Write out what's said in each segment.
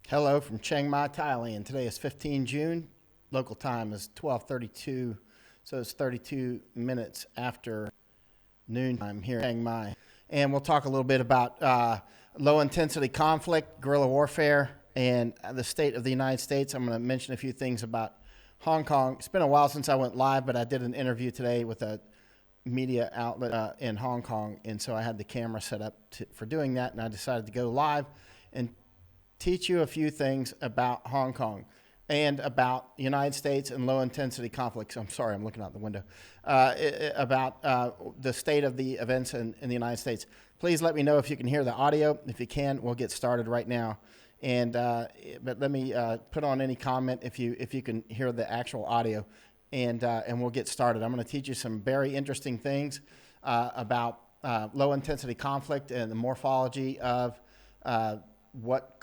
Hello from Chiang Mai, Thailand. Today is 15 June. Local time is 12:32, so it's 32 minutes after noon time here in Chiang Mai. And we'll talk a little bit about low-intensity conflict, guerrilla warfare, and the state of the United States. I'm going to mention a few things about Hong Kong. It's been a while since I went live, but I did an interview today with a media outlet in Hong Kong, and so I had the camera set up for doing that, and I decided to go live and teach you a few things about Hong Kong and about the United States and low-intensity conflicts. I'm sorry, I'm looking out the window. About the state of the events in the United States. Please let me know if you can hear the audio. If you can, we'll get started right now. And but let me put on any comment if you can hear the actual audio, and we'll get started. I'm going to teach you some very interesting things about low-intensity conflict and the morphology of what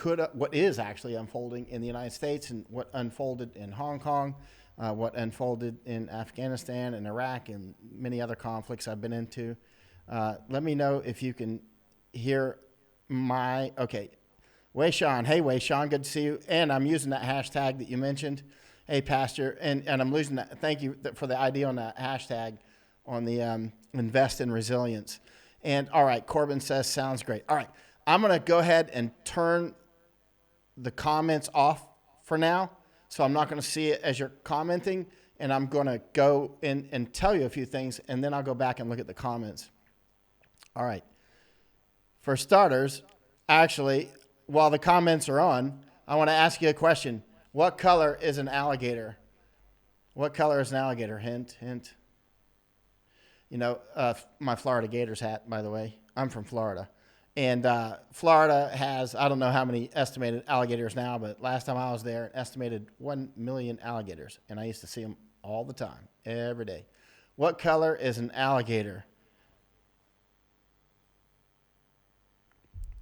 is actually unfolding in the United States and what unfolded in Hong Kong, what unfolded in Afghanistan and Iraq and many other conflicts I've been into. Let me know if you can hear okay. Wei Shan, hey Wei Shan, good to see you. And I'm using that hashtag that you mentioned. Hey Pastor, and I'm losing that. Thank you for the idea on that hashtag on the invest in resilience. And all right, Corbin says, sounds great. All right. I'm going to go ahead and turn the comments off for now, so I'm not going to see it as you're commenting, and I'm going to go in and tell you a few things, and then I'll go back and look at the comments. All right. For starters, actually, while the comments are on, I want to ask you a question. What color is an alligator? What color is an alligator? Hint, hint. You know, my Florida Gators hat, by the way. I'm from Florida. And Florida has, I don't know how many estimated alligators now, but last time I was there, an estimated 1 million alligators. And I used to see them all the time, every day. What color is an alligator?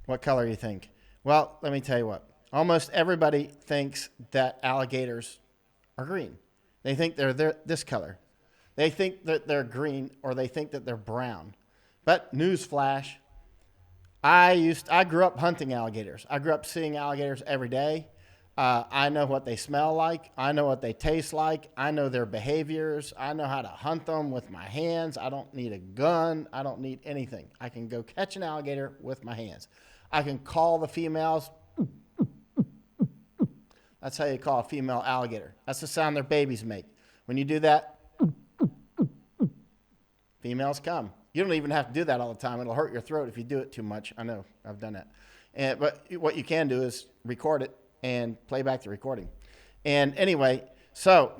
What color do you think? Well, let me tell you what. Almost everybody thinks that alligators are green. They think they're this color. They think that they're green, or they think that they're brown. But newsflash, I grew up hunting alligators. I grew up seeing alligators every day. I know what they smell like. I know what they taste like. I know their behaviors. I know how to hunt them with my hands. I don't need a gun. I don't need anything. I can go catch an alligator with my hands. I can call the females. That's how you call a female alligator. That's the sound their babies make. When you do that, females come. You don't even have to do that all the time. It'll hurt your throat if you do it too much. I know. I've done that. But what you can do is record it and play back the recording. And anyway, so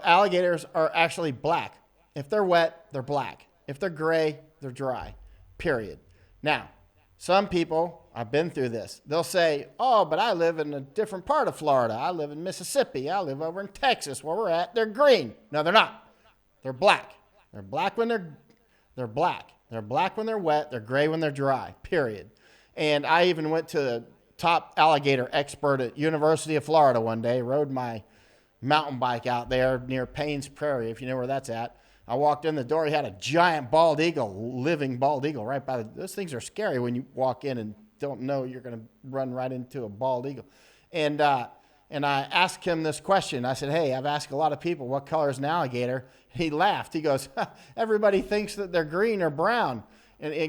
alligators are actually black. If they're wet, they're black. If they're gray, they're dry, period. Now, some people, I've been through this, they'll say, oh, but I live in a different part of Florida. I live in Mississippi. I live over in Texas where we're at. They're green. No, they're not. They're black. They're black when they're black. They're black when they're wet. They're gray when they're dry, period. And I even went to the top alligator expert at University of Florida one day, rode my mountain bike out there near Paynes Prairie, if you know where that's at. I walked in the door. He had a giant bald eagle, living bald eagle right by those things are scary when you walk in and don't know you're going to run right into a bald eagle. And I asked him this question. I said, hey, I've asked a lot of people, what color is an alligator? He laughed. He goes, everybody thinks that they're green or brown. And he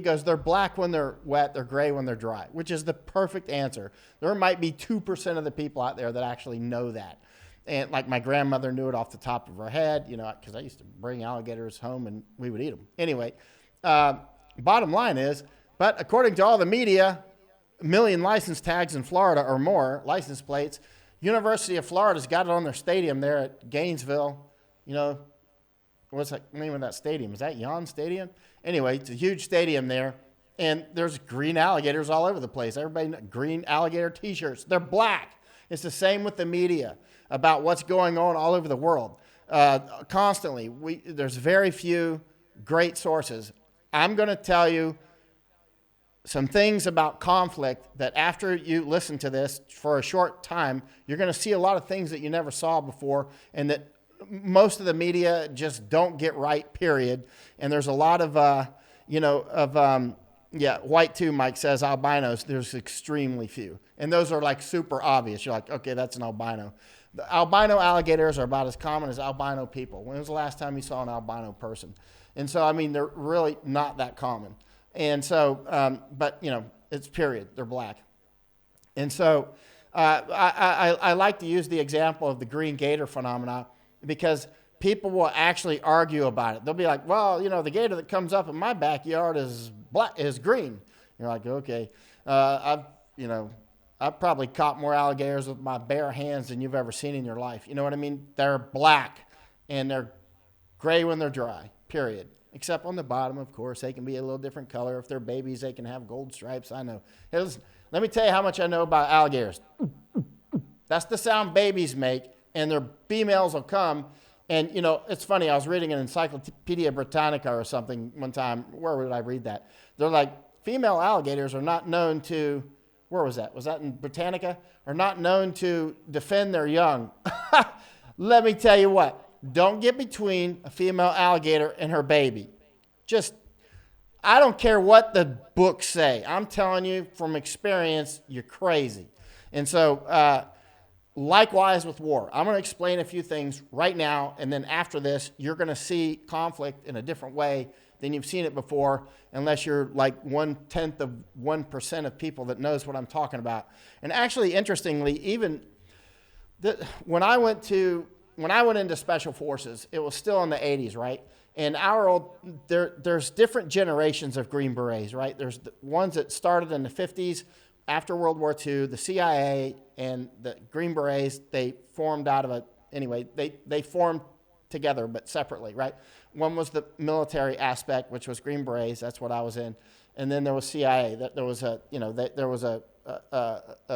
goes, they're black when they're wet, they're gray when they're dry, which is the perfect answer. There might be 2% of the people out there that actually know that. And like my grandmother knew it off the top of her head, you know, because I used to bring alligators home and we would eat them. Anyway, bottom line is, but according to all the media, 1 million license tags in Florida or more, license plates. University of Florida's got it on their stadium there at Gainesville. You know, what's the name of that stadium? Is that Yon Stadium? Anyway, it's a huge stadium there, and there's green alligators all over the place. Everybody, green alligator T-shirts. They're black. It's the same with the media about what's going on all over the world. Constantly, there's very few great sources. I'm going to tell you some things about conflict that after you listen to this for a short time, you're going to see a lot of things that you never saw before and that most of the media just don't get right, period. And there's a lot of, Yeah, white too, Mike says. Albinos, there's extremely few. And those are like super obvious. You're like, okay, that's an albino. The albino alligators are about as common as albino people. When was the last time you saw an albino person? And so, I mean, they're really not that common. And so, but, you know, it's period. They're black. And so I like to use the example of the green gator phenomena because people will actually argue about it. They'll be like, well, you know, the gator that comes up in my backyard is green. You're like, okay, I've probably caught more alligators with my bare hands than you've ever seen in your life. You know what I mean? They're black and they're gray when they're dry, period. Except on the bottom, of course, they can be a little different color. If they're babies, they can have gold stripes. I know. Hey, listen, let me tell you how much I know about alligators. That's the sound babies make, and their females will come. And, you know, it's funny. I was reading an Encyclopedia Britannica or something one time. Where did I read that? They're like, female alligators are not known to, where was that? Was that in Britannica? Are not known to defend their young. Let me tell you what. Don't get between a female alligator and her baby. I don't care what the books say. I'm telling you from experience, you're crazy. And so, likewise with war. I'm going to explain a few things right now, and then after this, you're going to see conflict in a different way than you've seen it before, unless you're like 1/10 of 1% of people that knows what I'm talking about. And actually, interestingly, even when I went into Special Forces, it was still in the 80s, right? And there's different generations of Green Berets, right? There's the ones that started in the 50s after World War II, the CIA and the Green Berets, they formed they formed together but separately, right? One was the military aspect, which was Green Berets, that's what I was in. And then there was CIA. There was a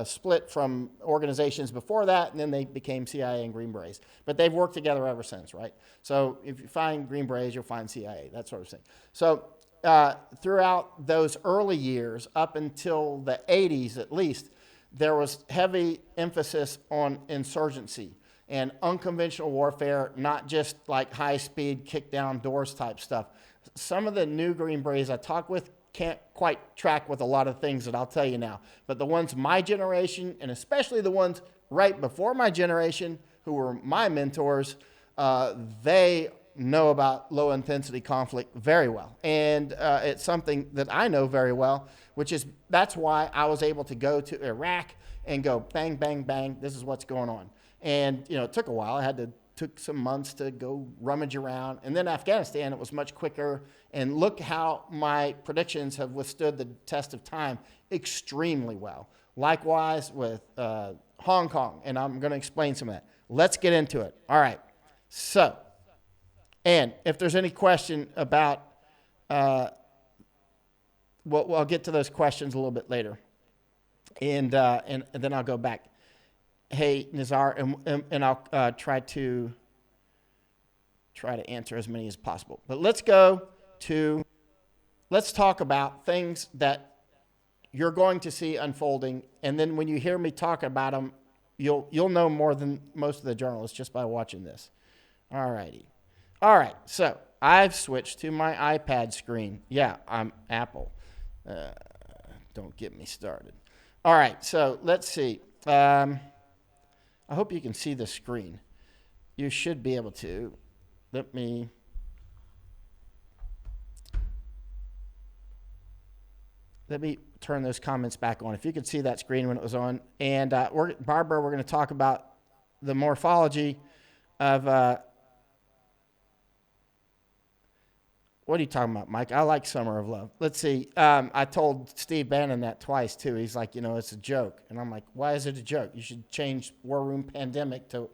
split from organizations before that, and then they became CIA and Green Berets. But they've worked together ever since, right? So if you find Green Berets, you'll find CIA, that sort of thing. So throughout those early years, up until the 80s at least, there was heavy emphasis on insurgency and unconventional warfare, not just like high-speed, kick-down-doors type stuff. Some of the new Green Berets I talk with can't quite track with a lot of things that I'll tell you now. But the ones my generation, and especially the ones right before my generation, who were my mentors, they know about low-intensity conflict very well. And it's something that I know very well, that's why I was able to go to Iraq and go bang, bang, bang, this is what's going on. And, you know, it took a while. Took some months to go rummage around. And then Afghanistan, it was much quicker. And look how my predictions have withstood the test of time extremely well. Likewise with Hong Kong, and I'm going to explain some of that. Let's get into it. All right. So, and if there's any question about, I'll get to those questions a little bit later. And then I'll go back. Hey, Nizar, and I'll try to answer as many as possible. But let's talk about things that you're going to see unfolding, and then when you hear me talk about them, you'll know more than most of the journalists just by watching this. All righty. All right, so I've switched to my iPad screen. Yeah, I'm Apple. Don't get me started. All right, so let's see. I hope you can see the screen. You should be able to. Let me turn those comments back on. If you could see that screen when it was on. And Barbara, we're going to talk about the morphology of, what are you talking about, Mike? I like Summer of Love. Let's see. I told Steve Bannon that twice, too. He's like, you know, it's a joke. And I'm like, why is it a joke? You should change War Room Pandemic to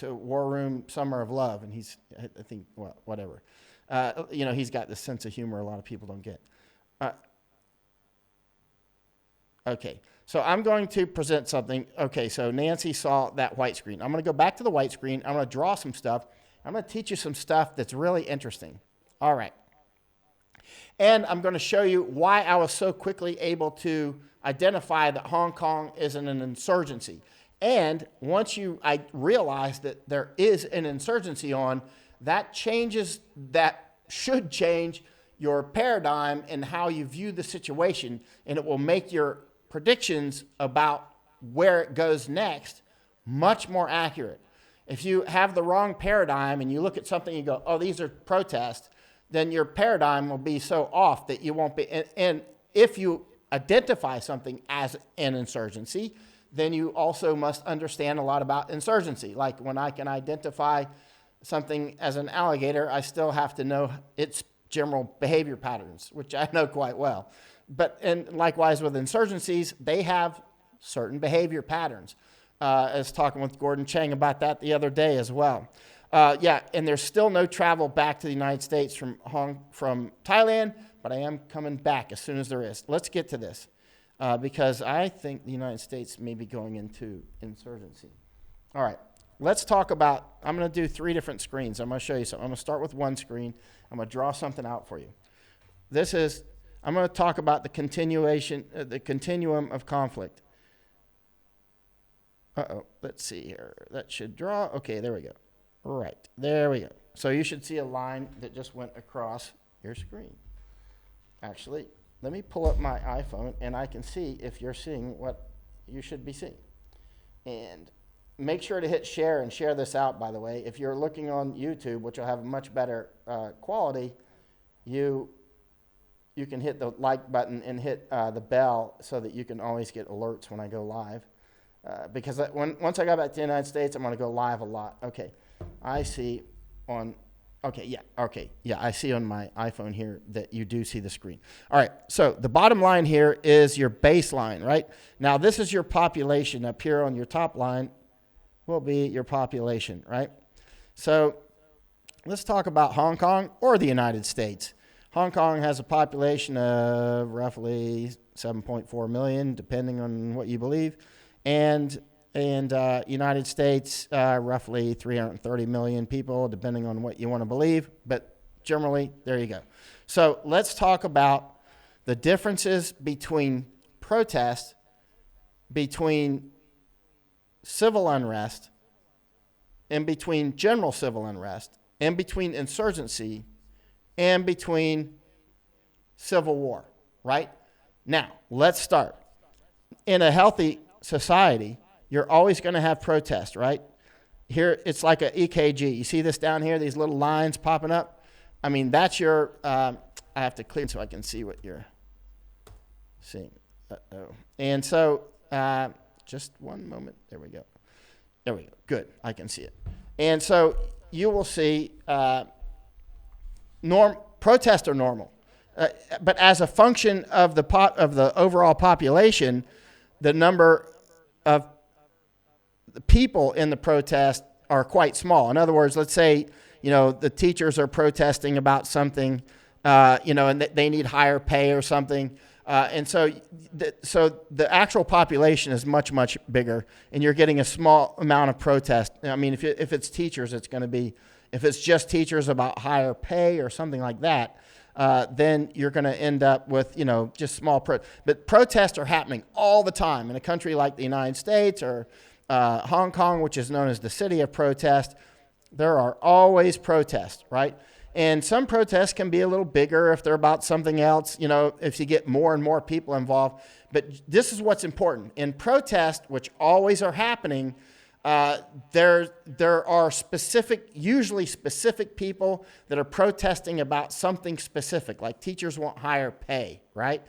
War Room Summer of Love. And I think, well, whatever. You know, he's got this sense of humor a lot of people don't get. Okay, so I'm going to present something. Okay, so Nancy saw that white screen. I'm going to go back to the white screen. I'm going to draw some stuff. I'm going to teach you some stuff that's really interesting. All right. And I'm going to show you why I was so quickly able to identify that Hong Kong is in an insurgency. And once I realize that there is an insurgency on, that should change your paradigm and how you view the situation, and it will make your predictions about where it goes next much more accurate. If you have the wrong paradigm and you look at something and you go, oh, these are protests, then your paradigm will be so off that you won't be. And if you identify something as an insurgency, then you also must understand a lot about insurgency. Like when I can identify something as an alligator, I still have to know its general behavior patterns, which I know quite well. And likewise with insurgencies, they have certain behavior patterns. I was talking with Gordon Chang about that the other day as well. And there's still no travel back to the United States from Thailand, but I am coming back as soon as there is. Let's get to this, because I think the United States may be going into insurgency. All right, let's talk about, I'm going to do 3 different screens. I'm going to show you something. I'm going to start with one screen. I'm going to draw something out for you. I'm going to talk about the continuum of conflict. Let's see here. That should draw. Okay, there we go. Right, there we go. So you should see a line that just went across your screen. Actually, let me pull up my iPhone and I can see if you're seeing what you should be seeing. And make sure to hit share and share this out, by the way. If you're looking on YouTube, which will have much better quality, you can hit the like button and hit the bell so that you can always get alerts when I go live. Because once I got back to the United States, I'm going to go live a lot. Okay, I see on my iPhone here that you do see the screen. All right, so the bottom line here is your baseline, right? Now, this is your population. Up here on your top line will be your population, right? So let's talk about Hong Kong or the United States. Hong Kong has a population of roughly 7.4 million, depending on what you believe. And United States, roughly 330 million people, depending on what you want to believe. But generally, there you go. So let's talk about the differences between protest, between civil unrest, and between general civil unrest, and between insurgency, and between civil war, right? Now, let's start. In a healthy society, you're always going to have protest, right? Here, it's like an EKG. You see this down here, these little lines popping up? I mean, that's your, I have to clear so I can see what you're seeing. And so, just one moment. There we go. There we go. Good. I can see it. And so you will see protests are normal. But as a function of the overall population, the number of the people in the protest are quite small. In other words, let's say, the teachers are protesting about something, and they need higher pay or something. And so the actual population is much, much bigger, and you're getting a small amount of protest. I mean, if it's teachers, it's going to be, if it's just teachers about higher pay or something like that, then you're going to end up with, just small but protests are happening all the time in a country like the United States or Hong Kong, which is known as the city of protest. There are always protests, right? And some protests can be a little bigger if they're about something else, if you get more and more people involved. But this is what's important. In protest, which always are happening, there are usually specific people that are protesting about something specific, like teachers want higher pay, right?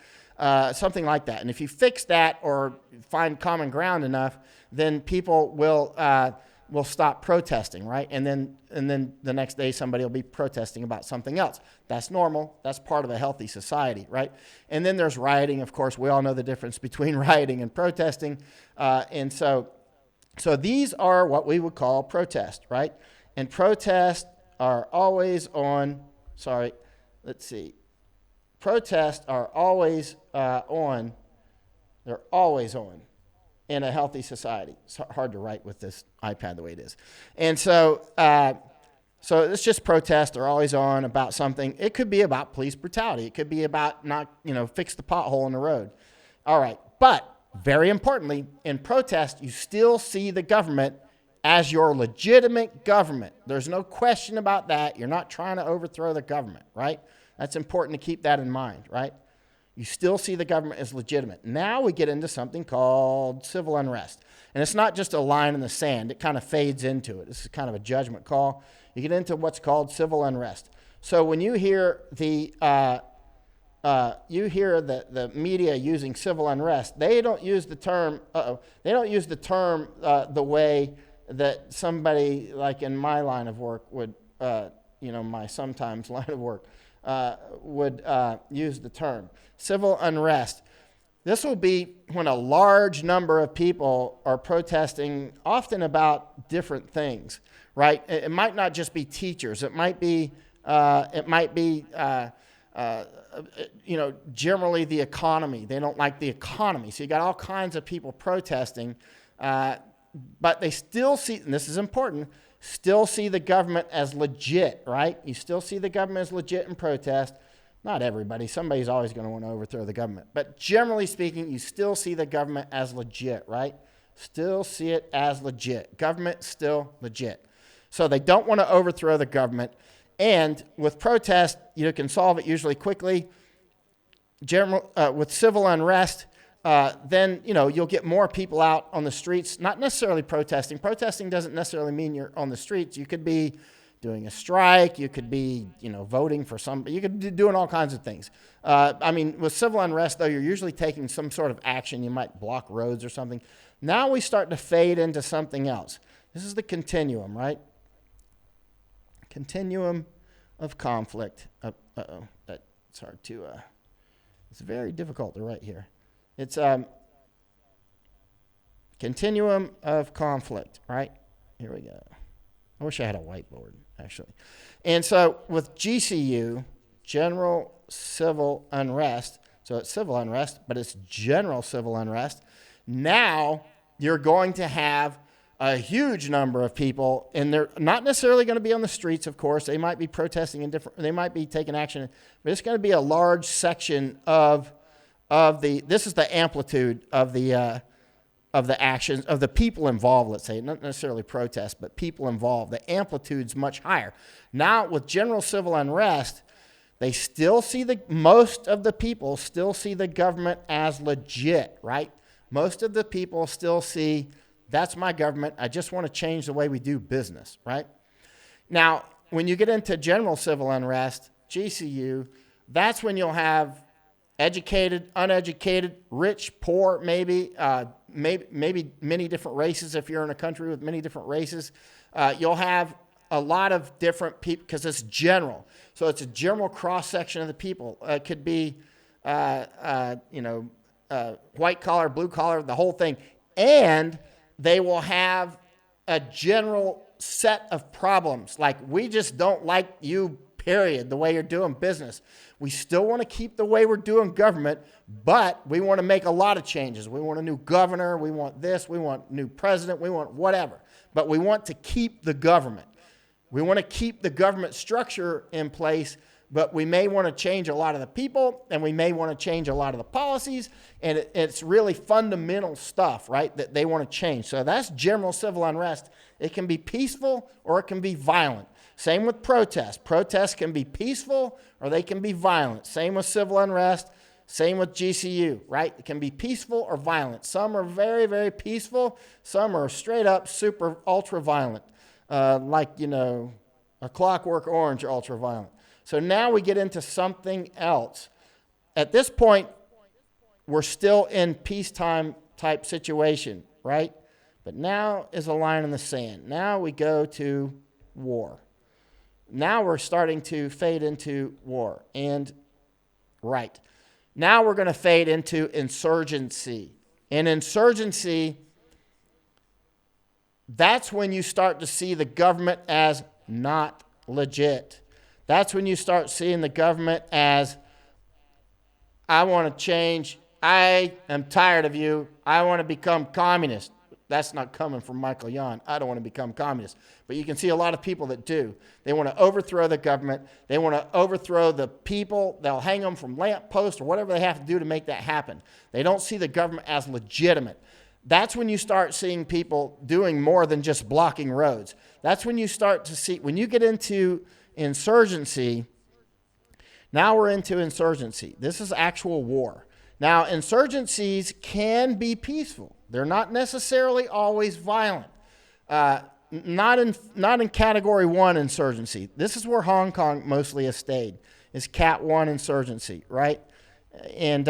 Something like that. And if you fix that or find common ground enough, then people will stop protesting, right? And then the next day somebody will be protesting about something else. That's normal. That's part of a healthy society, right? And then there's rioting. Of course, we all know the difference between rioting and protesting. And so these are what we would call protest, right? And protests are always on, protests are always on, they're always on in a healthy society. It's hard to write with this iPad the way it is. And so it's just protests. They're always on about something. It could be about police brutality. It could be about fix the pothole in the road. All right. But very importantly, in protest, you still see the government as your legitimate government. There's no question about that. You're not trying to overthrow the government, right? That's important to keep that in mind, right? You still see the government as legitimate. Now we get into something called civil unrest. And it's not just a line in the sand. It kind of fades into it. This is kind of a judgment call. You get into what's called civil unrest. So when you hear the media using civil unrest, they don't use the term. They don't use the term the way that somebody like in my line of work would, my sometimes line of work would use the term civil unrest. This will be when a large number of people are protesting, often about different things, right? It might not just be teachers. It might be generally the economy. They don't like the economy. So you got all kinds of people protesting, but they still see, and this is important, still see the government as legit, right? You still see the government as legit in protest. Not everybody. Somebody's always going to want to overthrow the government. But generally speaking, you still see the government as legit, right? Still see it as legit. Government still legit. So they don't want to overthrow the government. And with protest, you can solve it usually quickly. With civil unrest, then you'll get more people out on the streets, not necessarily protesting. Protesting doesn't necessarily mean you're on the streets. You could be doing a strike. You could be, voting for somebody. You could be doing all kinds of things. With civil unrest, though, you're usually taking some sort of action. You might block roads or something. Now we start to fade into something else. This is the continuum, right? Continuum of conflict. That's hard to, it's very difficult to write here. It's continuum of conflict, right? Here we go. I wish I had a whiteboard, actually. And so with GCU, general civil unrest, so it's civil unrest, but it's general civil unrest. Now you're going to have a huge number of people, and they're not necessarily going to be on the streets, of course. They might be protesting they might be taking action, but it's going to be a large section of this is the amplitude of the actions of the people involved, let's say, not necessarily protests, but people involved. The amplitude's much higher. Now with general civil unrest, they still see most of the people still see the government as legit, right? Most of the people still see, that's my government. I just want to change the way we do business, right? Now, when you get into general civil unrest, GCU, that's when you'll have educated, uneducated, rich, poor, maybe many different races. If you're in a country with many different races, you'll have a lot of different people because it's general. So it's a general cross-section of the people. It could be, white collar, blue collar, the whole thing. And they will have a general set of problems. Like, we just don't like you, period, the way you're doing business. We still want to keep the way we're doing government, but we want to make a lot of changes. We want a new governor. We want this. We want a new president. We want whatever. But we want to keep the government. We want to keep the government structure in place, but we may want to change a lot of the people, and we may want to change a lot of the policies, and it's really fundamental stuff, right, that they want to change. So that's general civil unrest. It can be peaceful or it can be violent. Same with protests. Protests can be peaceful or they can be violent. Same with civil unrest. Same with GCU, right? It can be peaceful or violent. Some are very, very peaceful. Some are straight up super ultra violent, like, a Clockwork Orange ultra violent. So now we get into something else. At this point, we're still in peacetime type situation, right? But now is a line in the sand. Now we go to war. Now we're starting to fade into war. And right. Now we're going to fade into insurgency. In insurgency, that's when you start to see the government as not legit. That's when you start seeing the government as, I want to change. I am tired of you. I want to become communist. That's not coming from Michael Yon. I don't want to become communist. But you can see a lot of people that do. They want to overthrow the government. They want to overthrow the people. They'll hang them from lamp posts or whatever they have to do to make that happen. They don't see the government as legitimate. That's when you start seeing people doing more than just blocking roads. That's when you start to see, when you get into insurgency, Now we're into insurgency. This is actual war. Now, insurgencies can be peaceful. They're not necessarily always violent. Not in Category 1 insurgency. This is where Hong Kong mostly has stayed, is Cat 1 insurgency, right? And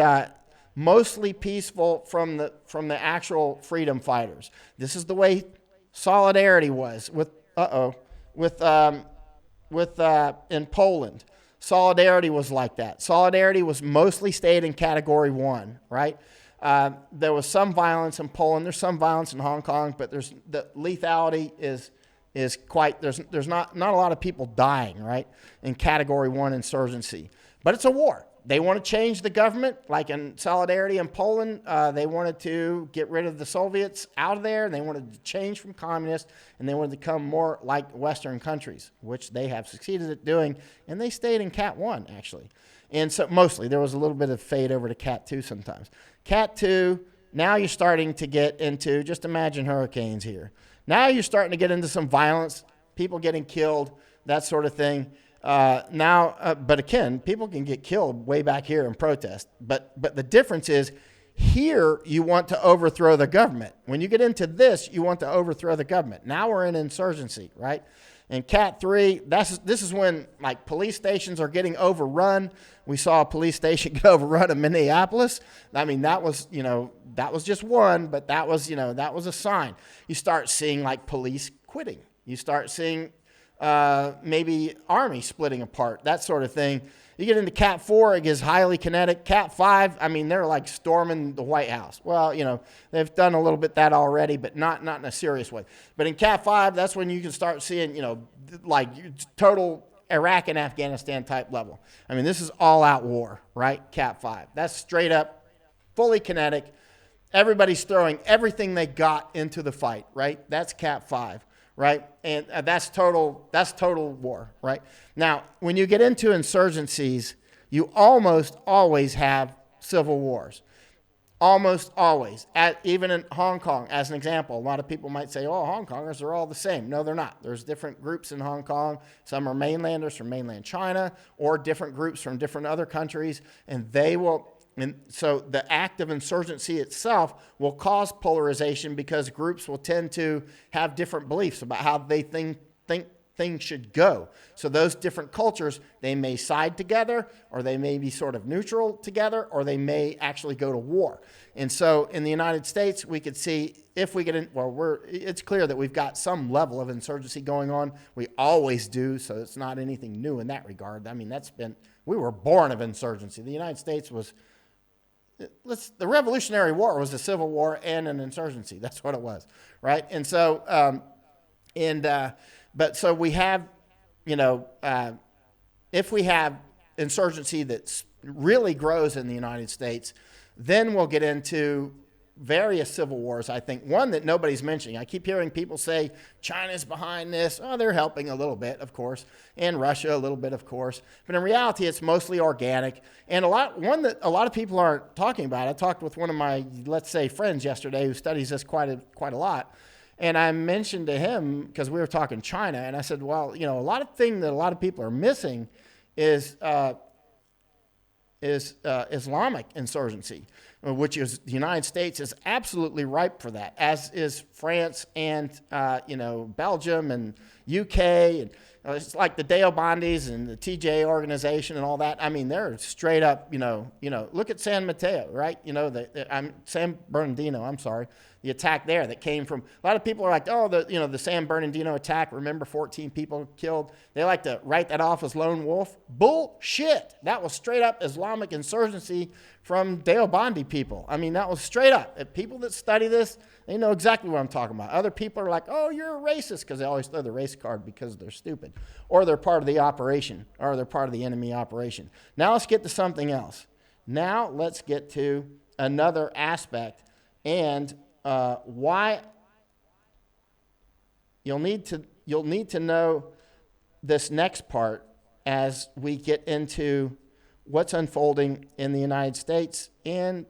mostly peaceful from the actual freedom fighters. This is the way Solidarity was in Poland. Solidarity was like that. Solidarity was mostly stayed in Category 1, right? There was some violence in Poland. There's some violence in Hong Kong, but the lethality is quite, there's not a lot of people dying, right, in Category 1 insurgency. But it's a war. They want to change the government, like in Solidarity in Poland. They wanted to get rid of the Soviets out of there, and they wanted to change from communists, and they wanted to become more like Western countries, which they have succeeded at doing, and they stayed in Cat 1, actually. And so mostly, there was a little bit of fade over to Cat 2 sometimes. Cat 2, now you're starting to get into, just imagine hurricanes here. Now you're starting to get into some violence, people getting killed, that sort of thing. But again, people can get killed way back here in protest. But the difference is, here you want to overthrow the government. When you get into this, you want to overthrow the government. Now we're in insurgency, right? And Cat 3, this is when like police stations are getting overrun. We saw a police station get overrun in Minneapolis. I mean, that was just one, but that was a sign. You start seeing like police quitting. You start seeing maybe army splitting apart, that sort of thing. You get into Cat 4, it gets highly kinetic. Cat 5, I mean, they're like storming the White House. Well, they've done a little bit that already, but not in a serious way. But in Cat 5, that's when you can start seeing, like total Iraq and Afghanistan type level. I mean, this is all out war, right? Cat 5. That's straight up, fully kinetic. Everybody's throwing everything they got into the fight, right? That's Cat 5. Right? And that's total war, right? Now, when you get into insurgencies, you almost always have civil wars. Almost always. Even in Hong Kong, as an example, a lot of people might say, oh, Hong Kongers are all the same. No, they're not. There's different groups in Hong Kong. Some are mainlanders from mainland China, or different groups from different other countries, and so the act of insurgency itself will cause polarization because groups will tend to have different beliefs about how they think things should go. So those different cultures, they may side together, or they may be sort of neutral together, or they may actually go to war. And so in the United States, we could see if we get in, it's clear that we've got some level of insurgency going on. We always do, so it's not anything new in that regard. I mean, we were born of insurgency. The United States was, the Revolutionary War was a civil war and an insurgency. That's what it was, right? And so, so we have, if we have insurgency that really grows in the United States, then we'll get into various civil wars, I think. One that nobody's mentioning. I keep hearing people say China's behind this. Oh, they're helping a little bit, of course, and Russia a little bit, of course. But in reality, it's mostly organic. And one that a lot of people aren't talking about. I talked with one of my, let's say, friends yesterday who studies this quite a lot. And I mentioned to him, because we were talking China, and I said, well, a lot of things that a lot of people are missing is Islamic insurgency, which is the United States is absolutely ripe for that, as is France and Belgium and UK, and it's like the Deobandis and the TJ organization and all that. I mean, they're straight up, look at San Mateo, right? San Bernardino. I'm sorry. The attack there that came from, a lot of people are like, oh, the San Bernardino attack, remember 14 people killed? They like to write that off as lone wolf. Bullshit. That was straight up Islamic insurgency from Deobandi people. I mean, that was straight up. If people that study this, they know exactly what I'm talking about. Other people are like, oh, you're a racist, because they always throw the race card because they're stupid. Or they're part of the operation, or they're part of the enemy operation. Now let's get to something else. Now let's get to another aspect, and why you'll need to know this next part as we get into what's unfolding in the United States, and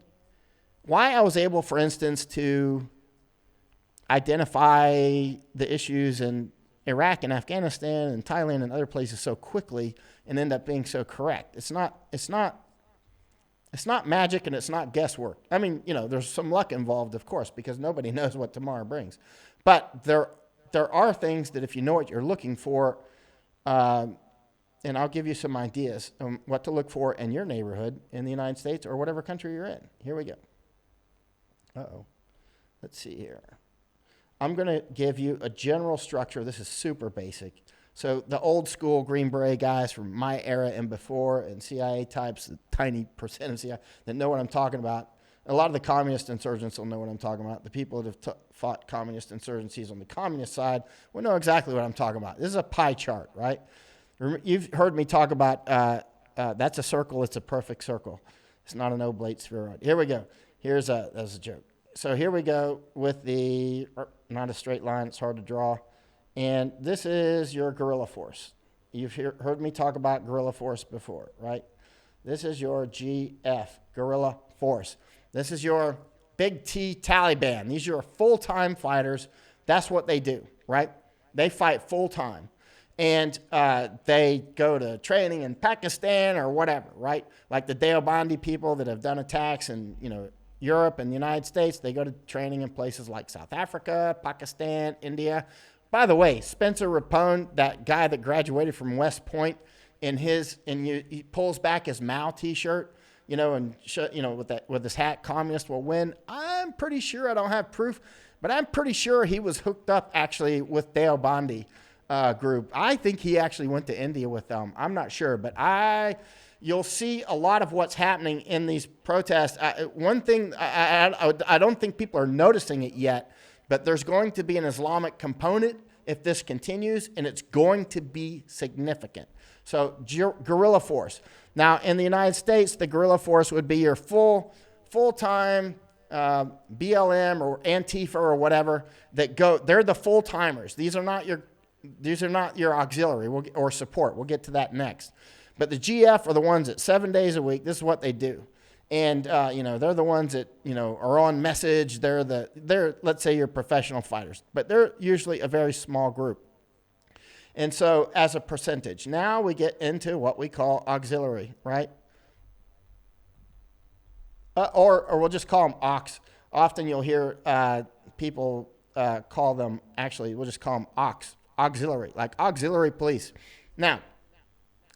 why I was able, for instance, to identify the issues in Iraq and Afghanistan and Thailand and other places so quickly and end up being so correct. It's not magic, and it's not guesswork. I mean, there's some luck involved, of course, because nobody knows what tomorrow brings. But there are things that if you know what you're looking for, and I'll give you some ideas on what to look for in your neighborhood in the United States or whatever country you're in. Here we go. Let's see here. I'm going to give you a general structure. This is super basic. So the old school Green Beret guys from my era and before, and CIA types, the tiny percent of CIA that know what I'm talking about. A lot of the communist insurgents will know what I'm talking about. The people that have fought communist insurgencies on the communist side will know exactly what I'm talking about. This is a pie chart, right? You've heard me talk about that's a circle. It's a perfect circle. It's not an oblate spheroid. Here we go. That's a joke. So here we go with not a straight line. It's hard to draw. And this is your guerrilla force. You've heard me talk about guerrilla force before, right? This is your GF, guerrilla force. This is your big T Taliban. These are your full-time fighters. That's what they do, right? They fight full-time. And they go to training in Pakistan or whatever, right? Like the Deobandi people that have done attacks in, Europe and the United States, they go to training in places like South Africa, Pakistan, India. By the way, Spencer Rapone, that guy that graduated from West Point, he pulls back his Mao T-shirt, with his hat, "Communist will win." I'm pretty sure, I don't have proof, but I'm pretty sure he was hooked up actually with Deobandi group. I think he actually went to India with them. I'm not sure, but you'll see a lot of what's happening in these protests. One thing, I don't think people are noticing it yet, but there's going to be an Islamic component if this continues, and it's going to be significant. So guerrilla force. Now, in the United States, the guerrilla force would be your full-time BLM or Antifa or whatever that go. They're the full-timers. These are not your auxiliary or support. We'll get to that next. But the GF are the ones that 7 days a week, this is what they do. And, they're the ones that, are on message. They're, let's say, your professional fighters. But they're usually a very small group. And so as a percentage, now we get into what we call auxiliary, right? Or we'll just call them aux. Often you'll hear people call them, actually, we'll just call them auxiliary, like auxiliary police. Now,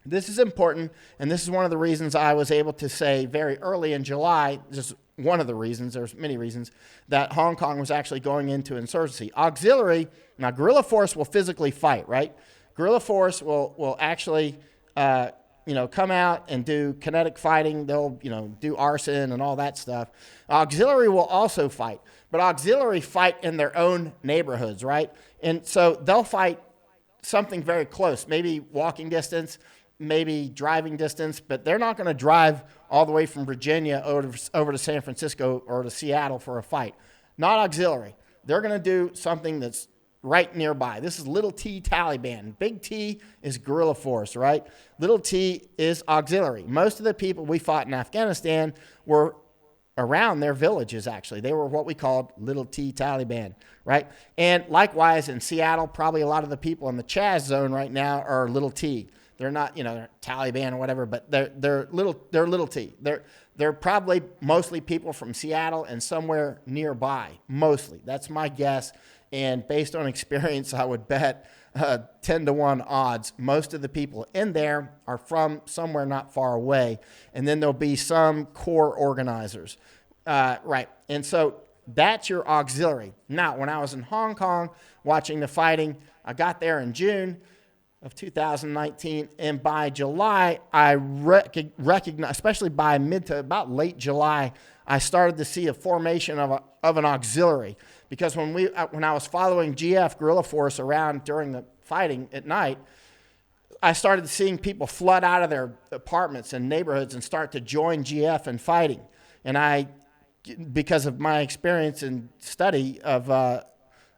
this is important, and this is one of the reasons I was able to say very early in July, just one of the reasons, there's many reasons, that Hong Kong was actually going into insurgency. Auxiliary, now guerrilla force will physically fight, right? Guerrilla force will actually, come out and do kinetic fighting. They'll, do arson and all that stuff. Auxiliary will also fight, but auxiliary fight in their own neighborhoods, right? And so they'll fight something very close, maybe walking distance, maybe driving distance, but they're not going to drive all the way from Virginia over to San Francisco or to Seattle for a fight. Not auxiliary. They're going to do something that's right nearby. This is little T Taliban. Big T is guerrilla force, right? Little T is auxiliary. Most of the people we fought in Afghanistan were around their villages, actually. They were what we called little T Taliban, right? And likewise in Seattle, probably a lot of the people in the Chaz zone right now are little T. They're not, they're Taliban or whatever, but they're little T. They're probably mostly people from Seattle and somewhere nearby, mostly. That's my guess. And based on experience, I would bet 10 to 1 odds, most of the people in there are from somewhere not far away. And then there'll be some core organizers, right? And so that's your auxiliary. Now, when I was in Hong Kong watching the fighting, I got there in June of 2019, and by July, I recognized, especially by mid to about late July, I started to see a formation of an auxiliary. Because when I was following GF, Guerrilla Force, around during the fighting at night, I started seeing people flood out of their apartments and neighborhoods and start to join GF in fighting. And because of my experience and study of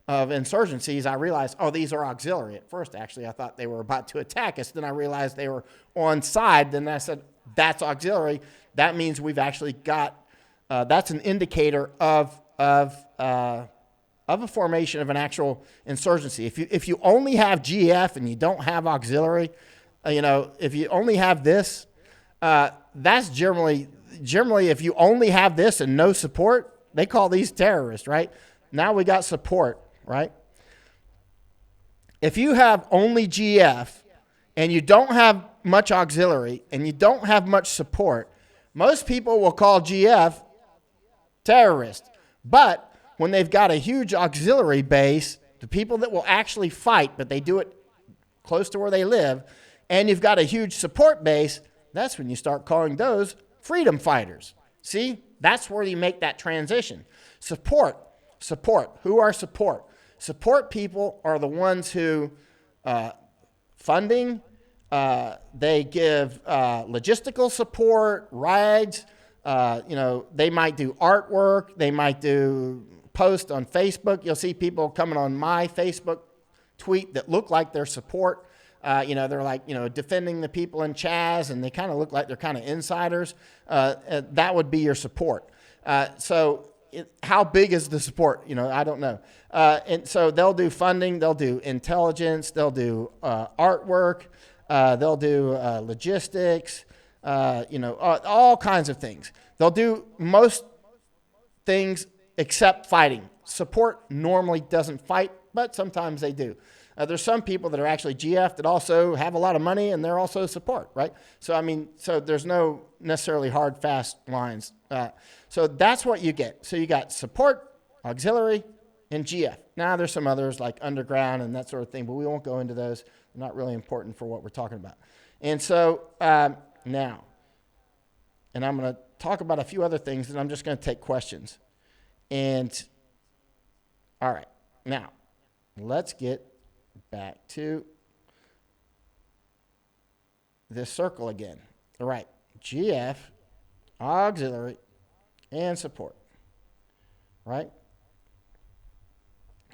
insurgencies, I realized, these are auxiliary. At first, actually, I thought they were about to attack us. Then I realized they were on side. Then I said, that's auxiliary. That means we've actually got, that's an indicator of a formation of an actual insurgency. If you only have GF and you don't have auxiliary, if you only have this, that's generally if you only have this and no support, they call these terrorists, right? Now we got support, right? If you have only GF and you don't have much auxiliary and you don't have much support, most people will call GF terrorist. But when they've got a huge auxiliary base, the people that will actually fight, but they do it close to where they live, and you've got a huge support base, that's when you start calling those freedom fighters. See, that's where you make that transition. Support. Who are support? Support people are the ones who funding, they give logistical support, rides, they might do artwork, they might do post on Facebook. You'll see people coming on my Facebook tweet that look like they're support. They're like, defending the people in Chaz, and they kind of look like they're kind of insiders. That would be your support. How big is the support? I don't know. And so they'll do funding, they'll do intelligence, they'll do artwork, they'll do logistics, all kinds of things. They'll do most things except fighting. Support normally doesn't fight, but sometimes they do. There's some people that are actually GF that also have a lot of money and they're also support, right? So there's no necessarily hard, fast lines. So that's what you get. So you got support, auxiliary, and GF. Now there's some others like underground and that sort of thing, but we won't go into those. They're not really important for what we're talking about. And so now, and I'm going to talk about a few other things, and I'm just going to take questions. And all right, now let's get back to this circle again. All right, GF, auxiliary, and support, right?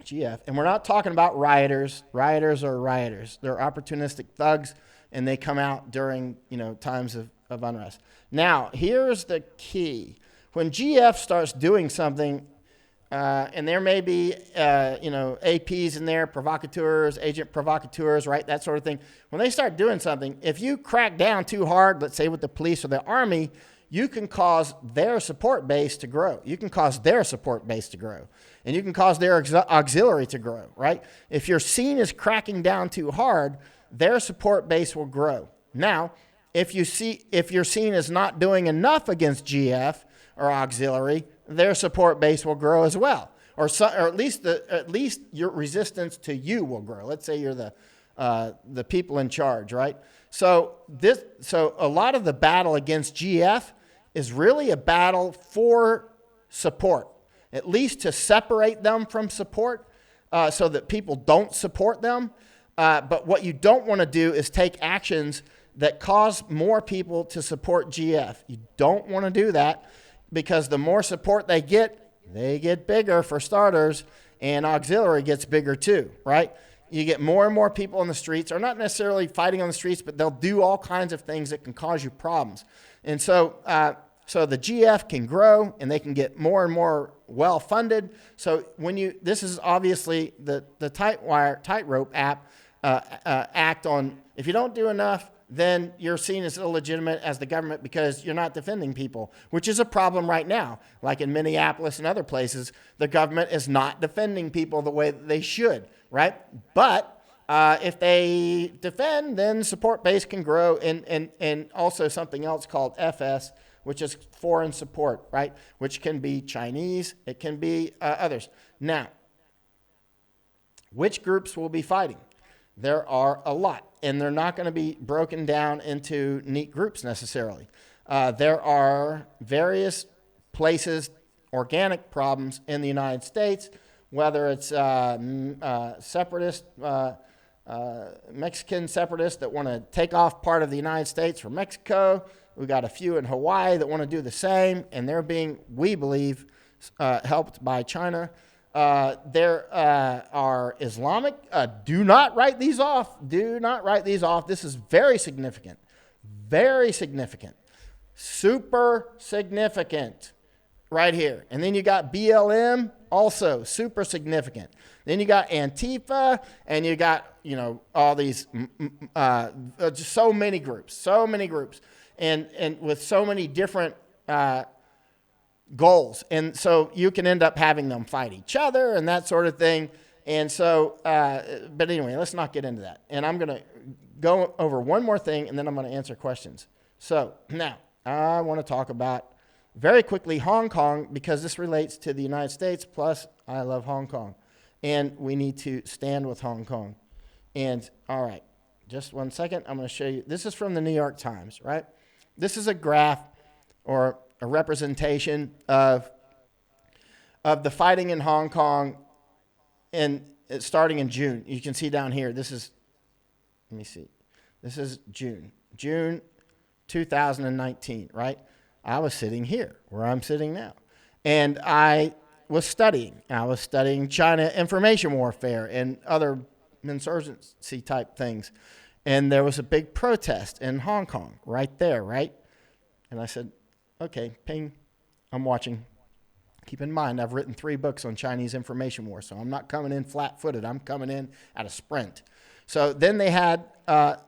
GF, and we're not talking about rioters. Rioters are rioters. They're opportunistic thugs, and they come out during, times of unrest. Now, here's the key. When GF starts doing something, and there may be, APs in there, provocateurs, agent provocateurs, right, that sort of thing. When they start doing something, if you crack down too hard, let's say with the police or the army, you can cause their support base to grow. You can cause their support base to grow. And you can cause their auxiliary to grow, right? If you're seen as cracking down too hard, their support base will grow. Now, if you're seen as not doing enough against GF or auxiliary, their support base will grow as well, or at least your resistance to you will grow. Let's say you're the people in charge, right? So a lot of the battle against GF is really a battle for support, at least to separate them from support, so that people don't support them. But what you don't want to do is take actions that cause more people to support GF. You don't want to do that, because the more support they get bigger for starters, and auxiliary gets bigger too, right? You get more and more people on the streets, or not necessarily fighting on the streets, but they'll do all kinds of things that can cause you problems. And so the GF can grow, and they can get more and more well-funded. So this is obviously the tightrope act on, if you don't do enough, then you're seen as illegitimate as the government because you're not defending people, which is a problem right now. Like in Minneapolis and other places, the government is not defending people the way that they should, right? But if they defend, then support base can grow, and also something else called FS, which is foreign support, right? Which can be Chinese, it can be others. Now, which groups will be fighting? There are a lot, and they're not going to be broken down into neat groups necessarily. There are various places, organic problems in the United States, whether it's separatist, Mexican separatists that want to take off part of the United States from Mexico. We've got a few in Hawaii that want to do the same, and they're being, we believe, helped by China. There are Islamic. Do not write these off. Do not write these off. This is very significant. Very significant. Super significant. right here. And then you got BLM, also super significant. Then you got Antifa, and you got, all these, just so many groups, and with so many different goals. And so you can end up having them fight each other and that sort of thing. And so, but anyway, let's not get into that. And I'm going to go over one more thing, and then I'm going to answer questions. So now I want to talk about very quickly Hong Kong, because this relates to the United States. Plus, I love Hong Kong, and we need to stand with Hong Kong. And all right, just 1 second. I'm going to show you. This is from the New York Times, right? This is a graph or a representation of the fighting in Hong Kong, and it's starting in June. You can see down here. This is June 2019, right? I was sitting here where I'm sitting now, and I was studying. I was studying China information warfare and other insurgency type things. And there was a big protest in Hong Kong right there, right? And I said, okay, ping, I'm watching. Keep in mind, I've written 3 books on Chinese information war, so I'm not coming in flat-footed. I'm coming in at a sprint. So then they had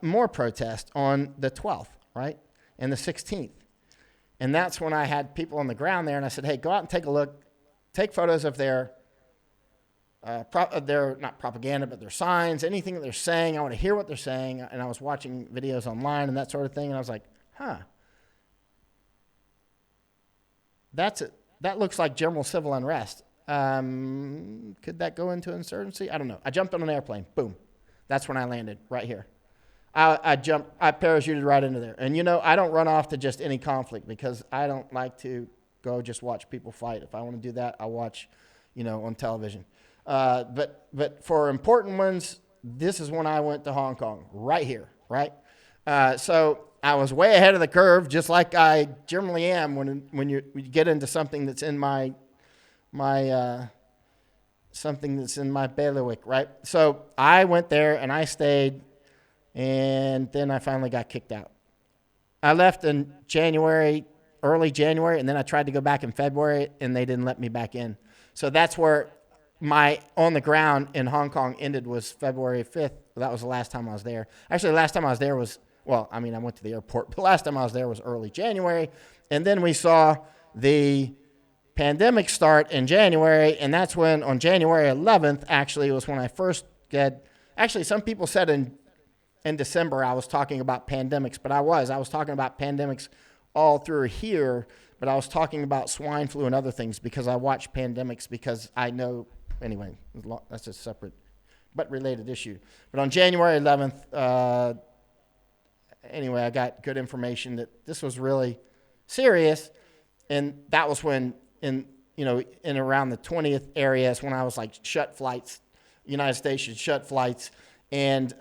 more protest on the 12th, right, and the 16th. And that's when I had people on the ground there, and I said, hey, go out and take a look. Take photos of their not propaganda, but their signs, anything that they're saying. I want to hear what they're saying. And I was watching videos online and that sort of thing, and I was like, that's it. That looks like general civil unrest. Could that go into insurgency? I don't know. I jumped on an airplane. Boom. That's when I landed, right here. I parachuted right into there. And, I don't run off to just any conflict, because I don't like to go just watch people fight. If I want to do that, I'll watch, on television. But for important ones, this is when I went to Hong Kong, right here, right? So I was way ahead of the curve, just like I generally am when you get into something that's in my bailiwick, right? So I went there and I stayed, and then I finally got kicked out. I left in early January, and then I tried to go back in February, and they didn't let me back in. So that's where my on the ground in Hong Kong ended, was February 5th. That was the last time I was there. Actually, the last time I was there was, I went to the airport, but the last time I was there was early January. And then we saw the pandemic start in January, and that's when, on January 11th, actually, was when I first actually, some people said in December I was talking about pandemics, but I was talking about pandemics all through here, but I was talking about swine flu and other things, because I watch pandemics, because I know, anyway, that's a separate but related issue. But on January 11th, anyway, I got good information that this was really serious, and that was when, in around the 20th area is when I was like, shut flights, United States should shut flights, and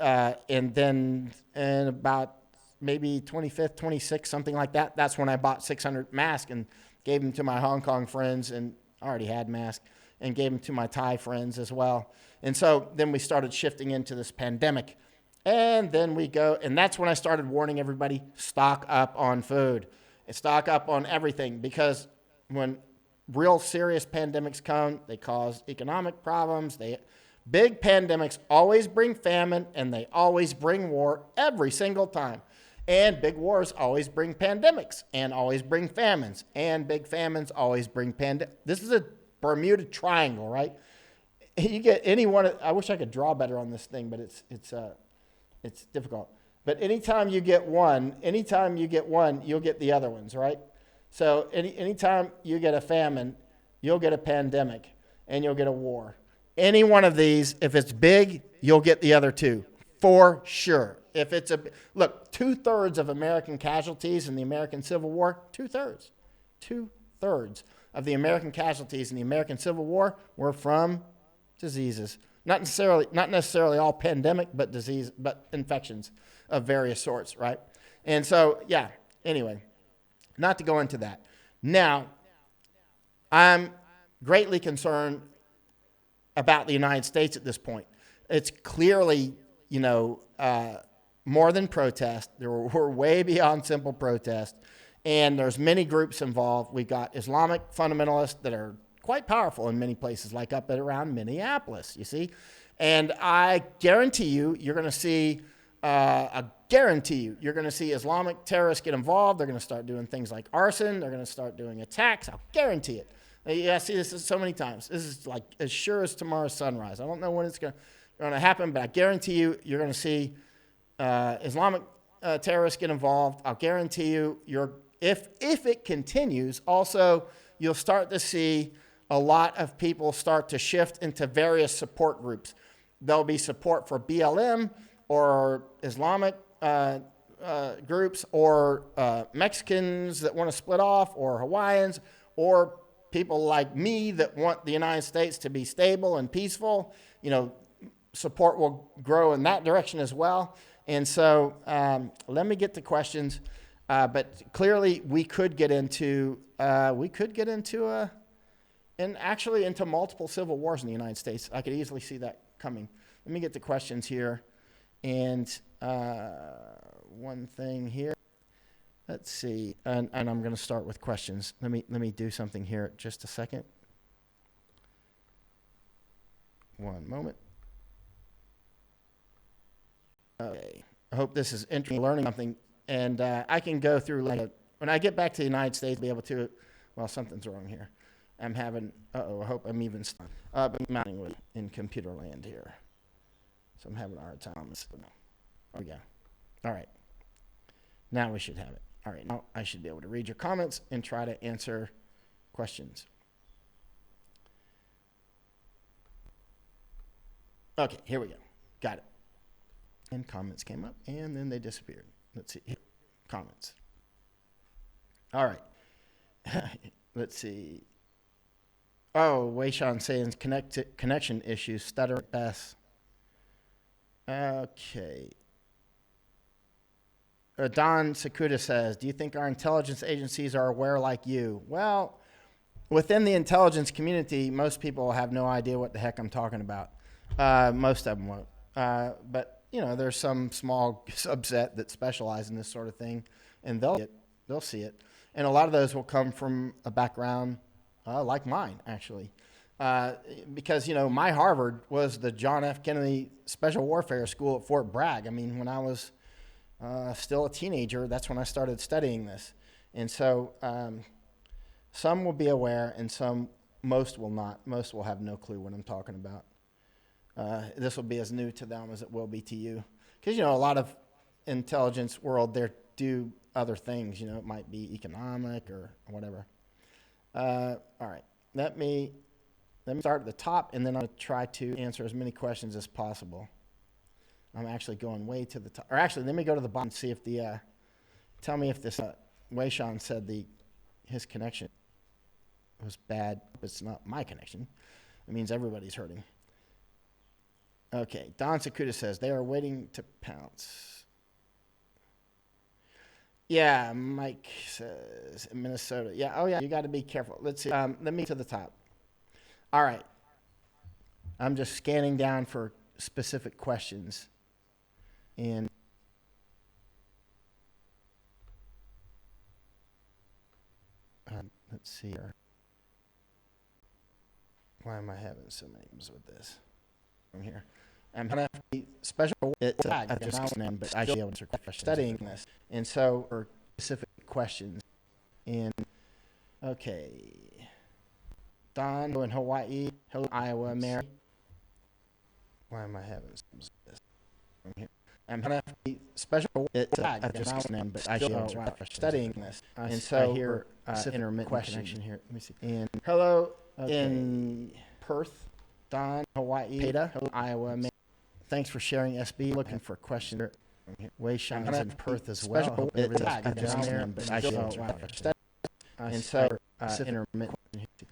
then in about maybe 25th, 26th, something like that, that's when I bought 600 masks and gave them to my Hong Kong friends, and I already had masks, and gave them to my Thai friends as well. And so then we started shifting into this pandemic. And then and that's when I started warning everybody, stock up on food and stock up on everything, because when real serious pandemics come, they cause economic problems. Big pandemics always bring famine, and they always bring war every single time. And big wars always bring pandemics, and always bring famines, and big famines always bring pandemics. This is a Bermuda Triangle, right? You get any one. I wish I could draw better on this thing, but it's difficult. But anytime you get one, you'll get the other ones, right? So anytime you get a famine, you'll get a pandemic, and you'll get a war. Any one of these, if it's big, you'll get the other two, for sure. If it's look, 2/3 of American casualties in the American Civil War, 2/3 of the American casualties in the American Civil War were from diseases. Not necessarily all pandemic, but infections of various sorts, right? And so, anyway, not to go into that. Now, I'm greatly concerned about the United States at this point. It's clearly, more than protest. We're way beyond simple protest. And there's many groups involved. We've got Islamic fundamentalists that are quite powerful in many places, like up at around Minneapolis, you see. And I guarantee you, you're going to see, you're going to see Islamic terrorists get involved. They're going to start doing things like arson. They're going to start doing attacks. I'll guarantee it. I see this so many times. This is like as sure as tomorrow's sunrise. I don't know when it's going to happen, but I guarantee you, you're going to see Islamic terrorists get involved. I'll guarantee you, if it continues, also you'll start to see a lot of people start to shift into various support groups. There'll be support for BLM or Islamic groups or Mexicans that want to split off or Hawaiians or people like me that want the United States to be stable and peaceful. Support will grow in that direction as well. And so let me get to questions. But clearly we could get into multiple civil wars in the United States. I could easily see that coming. Let me get to questions here. And one thing here. Let's see. And I'm going to start with questions. Let me do something here just a second. One moment. Okay. I hope this is interesting, learning something. And I can go through, when I get back to the United States, be able to, well, something's wrong here. I'm having, I hope I'm even mounting in computer land here. So I'm having a hard time. There we go. All right. Now we should have it. All right. Now I should be able to read your comments and try to answer questions. Okay, here we go. Got it. And comments came up, and then they disappeared. Let's see. Comments. All right. Let's see. Oh, Wayshawn saying connection issues, stutter at best. Okay. Don Sakuda says, do you think our intelligence agencies are aware like you? Well, within the intelligence community, most people have no idea what the heck I'm talking about. Most of them won't. But, there's some small subset that specialize in this sort of thing, and they'll see it. And a lot of those will come from a background like mine, actually. Because, my Harvard was the John F. Kennedy Special Warfare School at Fort Bragg. I mean, when I was still a teenager, that's when I started studying this. And so some will be aware and most will not. Most will have no clue what I'm talking about. This will be as new to them as it will be to you. Because, a lot of intelligence world, they do other things. It might be economic or whatever. All right. Let me start at the top, and then I'll try to answer as many questions as possible. I'm actually going way to the top. Or actually, let me go to the bottom and see if tell me if this, Wayshawn said his connection was bad. It's not my connection. It means everybody's hurting. Okay, Don Sakuda says, they are waiting to pounce. Yeah, Mike says, Minnesota. Yeah, oh yeah, you got to be careful. Let's see, let me to the top. All right. I'm just scanning down for specific questions. And let's see here. Why am I having so many problems with this? From here. I'm going to have to be special. I just name, but I should be able to answer studying this. And so, for specific questions. And, okay. Don in Hawaii. Hello, Iowa, Mary. Why am I having this from here? I'm going to have to be special. I just name, but I should be able to answer studying this. And so, here, intermittent connection here. Let me see. And hello, in Perth. Don, Hawaii, Peta, Iowa. Thanks for sharing, SB. Looking for a question. Wayshawn's in Perth as well. I just there, but I should answer. And so, intermittent.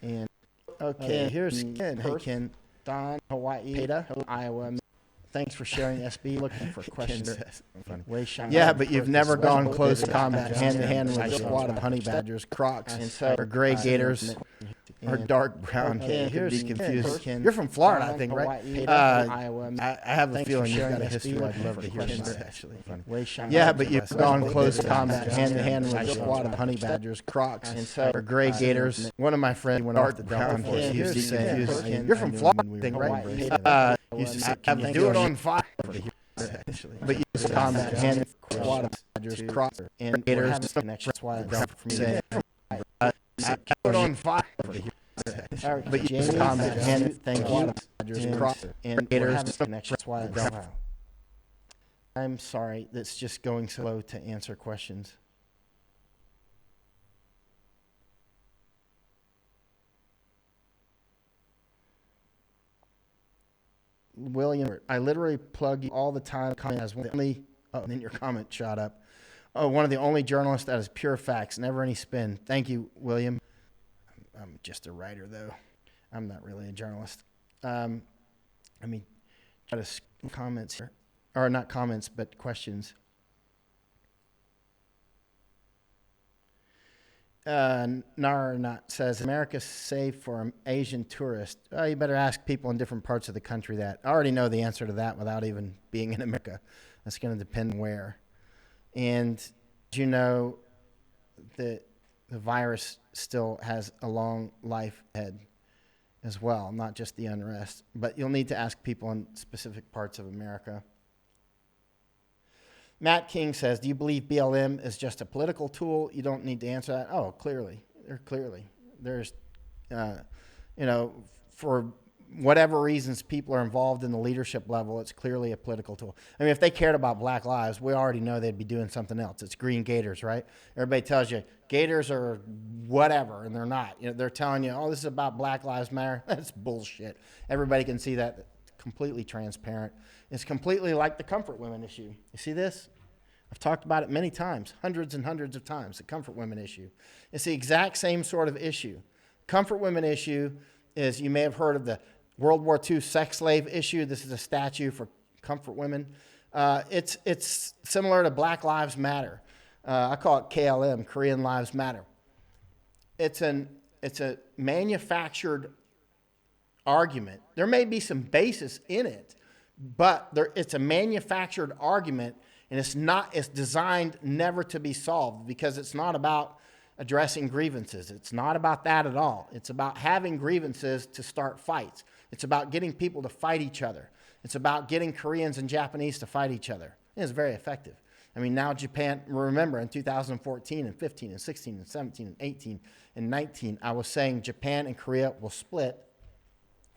And okay, here's Ken. Hey, Ken. Don, Hawaii, Peta, Iowa. Thanks for sharing, SB. Looking for questions. Yeah, but you've never gone close combat hand to hand with a squad of honey badgers, crocs, or gray gators. or dark brown. Okay, Could be here's confused. Ken. You're from Florida, I think, right? Iowa. I have a Thanks feeling for you've sharing got a that history. speed. I'd love to For hear questions. about it, actually. Yeah, But you've gone close to combat, hand-to-hand with a squad of honey badgers, crocs, or gray gators. One of my friends went off the Guerrilla Force. He used to say, "You're from Florida, I think, right?" He used to say, "Can you do it on fire?" But you used to combat, hand squad of badgers, crocs, and gators. That's why it's from saying, "Do it on fire." But you used to combat, hand badgers, crocs, and gators. That's why it's I'm sorry, that's just going slow to answer questions. William, I literally plug you all the time. As one of the only, and then your comment shot up. Oh, one of the only journalists that is pure facts, never any spin. Thank you, William. I'm just a writer, though. I'm not really a journalist. Let me try to comments here. Or not comments, but questions. Narnat says, America's safe for Asian tourists. Oh, you better ask people in different parts of the country that. I already know the answer to that without even being in America. That's going to depend where. And you know that the virus still has a long life ahead as well, not just the unrest. But you'll need to ask people in specific parts of America. Matt King says, do you believe BLM is just a political tool? You don't need to answer that. Oh, clearly. There's, for whatever reasons people are involved in the leadership level, it's clearly a political tool. I mean, if they cared about black lives, we already know they'd be doing something else. It's green gators, right? Everybody tells you gators are whatever, and they're not. They're telling you, oh, this is about Black Lives Matter. That's bullshit. Everybody can see that. Completely transparent. It's completely like the comfort women issue. You see this? I've talked about it many times, hundreds and hundreds of times, the comfort women issue. It's the exact same sort of issue. Comfort women issue is, you may have heard of the World War II sex slave issue. This is a statue for comfort women. It's similar to Black Lives Matter. I call it KLM, Korean Lives Matter. It's a manufactured argument. There may be some basis in it, but it's a manufactured argument, and it's designed never to be solved, because it's not about addressing grievances. It's not about that at all. It's about having grievances to start fights. It's about getting people to fight each other. It's about getting Koreans and Japanese to fight each other. And it's very effective. I mean, now Japan, remember in 2014 and 15 and 16 and 17 and 18 and 19, I was saying Japan and Korea will split,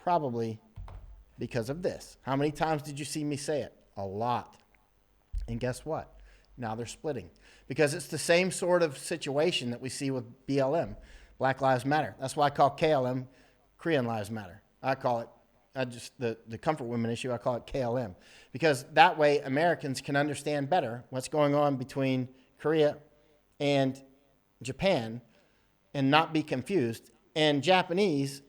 probably because of this. How many times did you see me say it? A lot. And guess what? Now they're splitting. Because it's the same sort of situation that we see with BLM, Black Lives Matter. That's why I call KLM Korean Lives Matter. I call it, the comfort women issue, I call it KLM. Because that way Americans can understand better what's going on between Korea and Japan and not be confused. And Japanese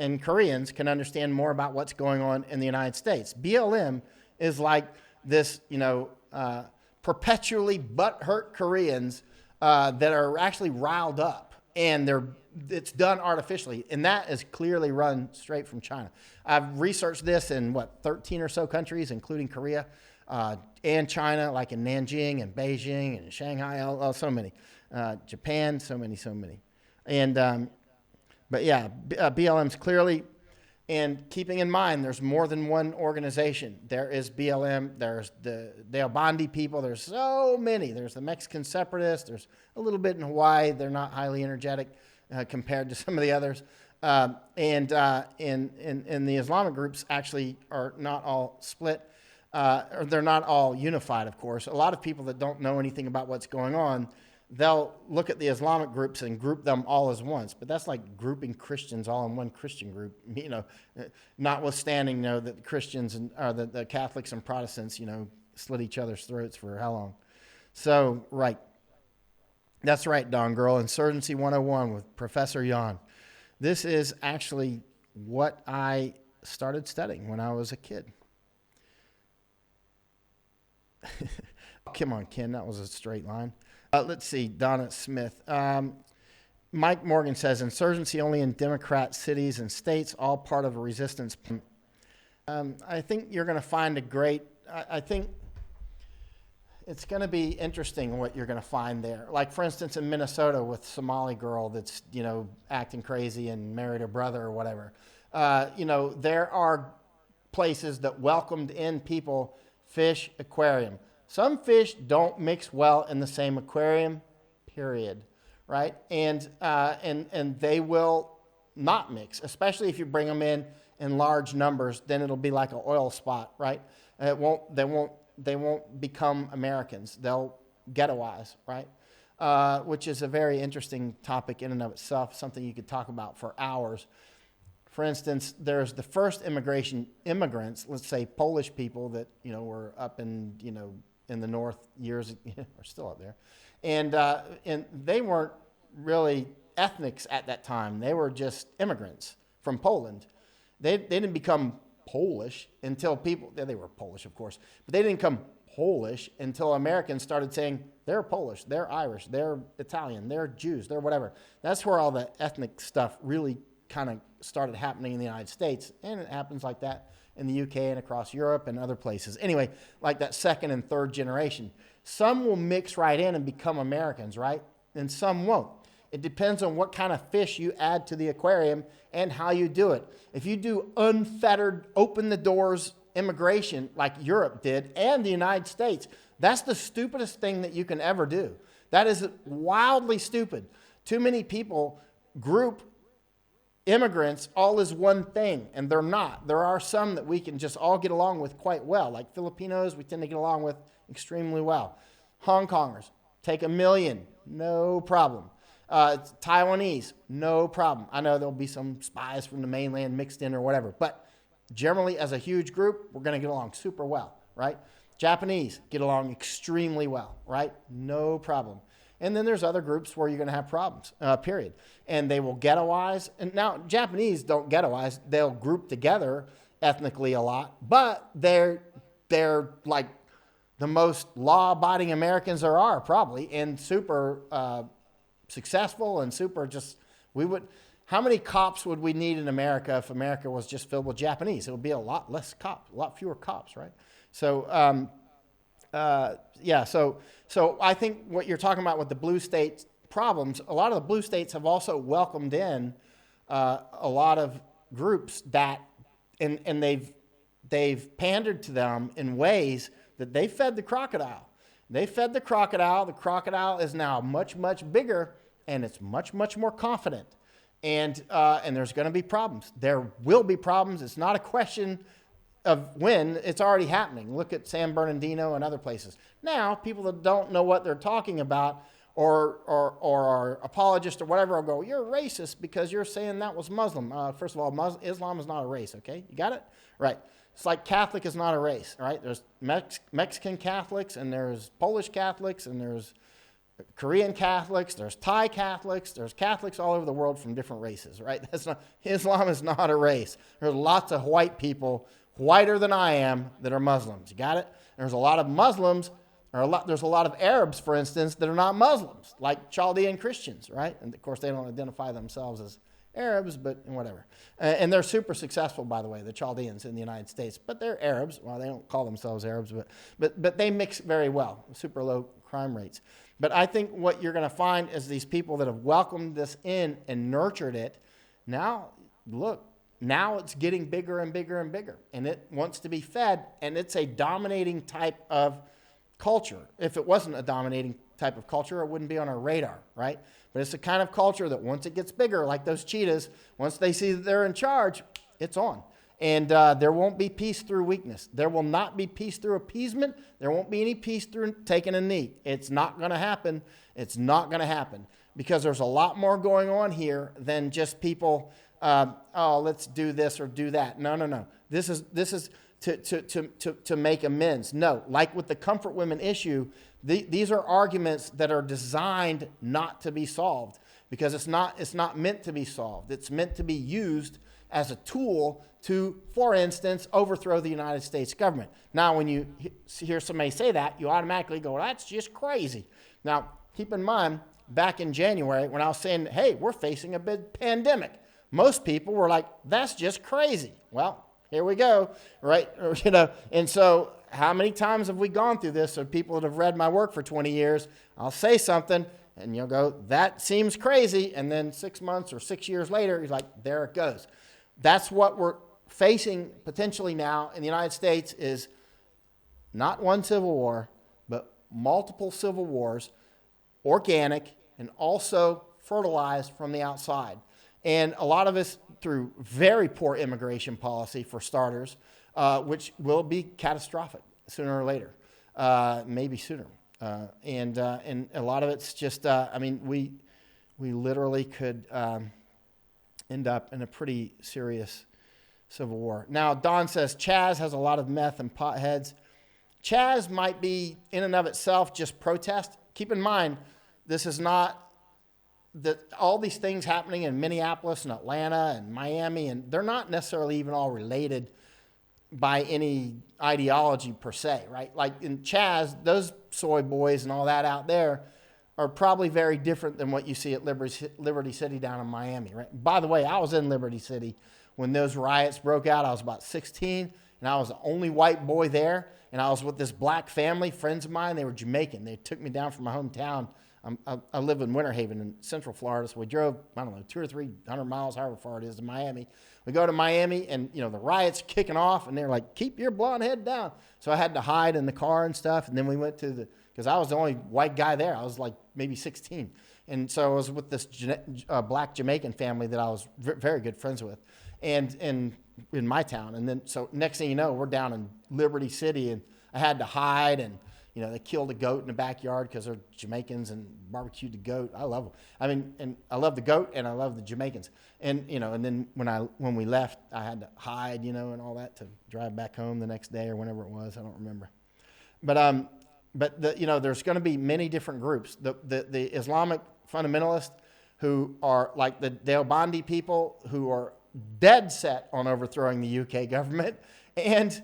and Koreans can understand more about what's going on in the United States. BLM is like this, perpetually butthurt Koreans that are actually riled up, and it's done artificially, and that is clearly run straight from China. I've researched this in 13 or so countries, including Korea and China, like in Nanjing and Beijing and Shanghai, so many. Japan, so many. And but yeah, BLM's clearly, and keeping in mind, there's more than one organization. There is BLM, there's the Albandi people, there's so many. There's the Mexican separatists, there's a little bit in Hawaii. They're not highly energetic compared to some of the others. And the Islamic groups actually are not all split, or they're not all unified, of course. A lot of people that don't know anything about what's going on, they'll look at the Islamic groups and group them all as once, but that's like grouping Christians all in one Christian group, notwithstanding, that the Christians or the Catholics and Protestants, slit each other's throats for how long? So, right. That's right, Don Girl. Insurgency 101 with Professor Jan. This is actually what I started studying when I was a kid. Come on, Ken, that was a straight line. Let's see, Donna Smith. Mike Morgan says, insurgency only in Democrat cities and states, all part of a resistance. I think you're going to find I think it's going to be interesting what you're going to find there. Like, for instance, in Minnesota with Somali girl that's, acting crazy and married her brother or whatever. There are places that welcomed in people, fish aquarium. Some fish don't mix well in the same aquarium, period. Right? And they will not mix, especially if you bring them in large numbers. Then it'll be like an oil spot, right? They won't become Americans. They'll ghettoize, right? Which is a very interesting topic in and of itself, something you could talk about for hours. For instance, there's the first immigrants, let's say Polish people that, were up in the north years, are still up there. And they weren't really ethnics at that time. They were just immigrants from Poland. They didn't become Polish until they were Polish, of course, but they didn't become Polish until Americans started saying they're Polish, they're Irish, they're Italian, they're Jews, they're whatever. That's where all the ethnic stuff really kind of started happening in the United States, and it happens like that in the UK and across Europe and other places. Anyway, like that second and third generation. Some will mix right in and become Americans, right? And some won't. It depends on what kind of fish you add to the aquarium and how you do it. If you do unfettered, open the doors immigration like Europe did and the United States, that's the stupidest thing that you can ever do. That is wildly stupid. Too many people group immigrants all as one thing, and they're not. There are some that we can just all get along with quite well. Like Filipinos, we tend to get along with extremely well. Hong Kongers, take 1 million, no problem. Taiwanese, no problem. I know there'll be some spies from the mainland mixed in or whatever, but generally as a huge group, we're going to get along super well, right? Japanese get along extremely well, right? No problem. And then there's other groups where you're going to have problems, period. And they will ghettoize. And now, Japanese don't ghettoize. They'll group together ethnically a lot, but they're like the most law-abiding Americans there are, probably, and super successful and super how many cops would we need in America if America was just filled with Japanese? It would be a lot less cops, a lot fewer cops, right? So, So I think what you're talking about with the blue states problems, a lot of the blue states have also welcomed in a lot of groups that, and they've pandered to them in ways that they fed the crocodile. They fed the crocodile. The crocodile is now much, much bigger, and it's much, much more confident. And there's going to be problems. There will be problems. It's not a question of when, it's already happening. Look at San Bernardino and other places. Now, people that don't know what they're talking about or are apologists or whatever will go, you're racist because you're saying that was Muslim. First of all, Islam is not a race, okay? You got it? Right. It's like Catholic is not a race, right? There's Mexican Catholics, and there's Polish Catholics, and there's Korean Catholics, there's Thai Catholics, there's Catholics all over the world from different races, right? Islam is not a race. There's lots of white people, whiter than I am, that are Muslims. You got it? There's a lot of Muslims, there's a lot of Arabs, for instance, that are not Muslims, like Chaldean Christians, right? And of course, they don't identify themselves as Arabs, but whatever. And they're super successful, by the way, the Chaldeans in the United States. But they're Arabs. Well, they don't call themselves Arabs, but they mix very well, super low crime rates. But I think what you're going to find is these people that have welcomed this in and nurtured it, now it's getting bigger and bigger and bigger. And it wants to be fed, and it's a dominating type of culture. If it wasn't a dominating type of culture, it wouldn't be on our radar, right? But it's the kind of culture that once it gets bigger, like those cheetahs, once they see that they're in charge, it's on. And there won't be peace through weakness. There will not be peace through appeasement. There won't be any peace through taking a knee. It's not going to happen. It's not going to happen because there's a lot more going on here than just people, let's do this or do that. No. This is to make amends. No, like with the comfort women issue, these are arguments that are designed not to be solved because it's not meant to be solved. It's meant to be used as a tool to, for instance, overthrow the United States government. Now, when you hear somebody say that, you automatically go, that's just crazy. Now, keep in mind, back in January when I was saying, hey, we're facing a big pandemic, most people were like, that's just crazy. Well, here we go, right? And so how many times have we gone through this? So people that have read my work for 20 years, I'll say something and you'll go, that seems crazy. And then 6 months or 6 years later, he's like, there it goes. That's what we're facing potentially now in the United States, is not one civil war, but multiple civil wars, organic and also fertilized from the outside. And a lot of us through very poor immigration policy, for starters, which will be catastrophic sooner or later, maybe sooner. And a lot of it's just, we literally could end up in a pretty serious civil war. Now, Don says Chaz has a lot of meth and potheads. Chaz might be in and of itself just protest. Keep in mind, this is not that all these things happening in Minneapolis and Atlanta and Miami, and they're not necessarily even all related by any ideology per se, right? Like in Chaz, those soy boys and all that out there are probably very different than what you see at Liberty City down in Miami, right? By the way, I was in Liberty City when those riots broke out. I was about 16, and I was the only white boy there, and I was with this black family, friends of mine. They were Jamaican. They took me down from my hometown. I live in Winter Haven in Central Florida, so we drove, 200 or 300 miles, however far it is, to Miami. We go to Miami, and the riots kicking off, and they're like, keep your blonde head down. So I had to hide in the car and stuff, and then we went to because I was the only white guy there. I was like maybe 16. And so I was with this black Jamaican family that I was very good friends with, and in my town. And then, so next thing you know, we're down in Liberty City, and I had to hide, and they killed a goat in the backyard because they're Jamaicans and barbecued the goat. I love them. And I love the goat and I love the Jamaicans. And, and then when we left, I had to hide, and all that to drive back home the next day or whenever it was. I don't remember. But there's going to be many different groups. The Islamic fundamentalists who are like the Deobandi people who are dead set on overthrowing the UK government and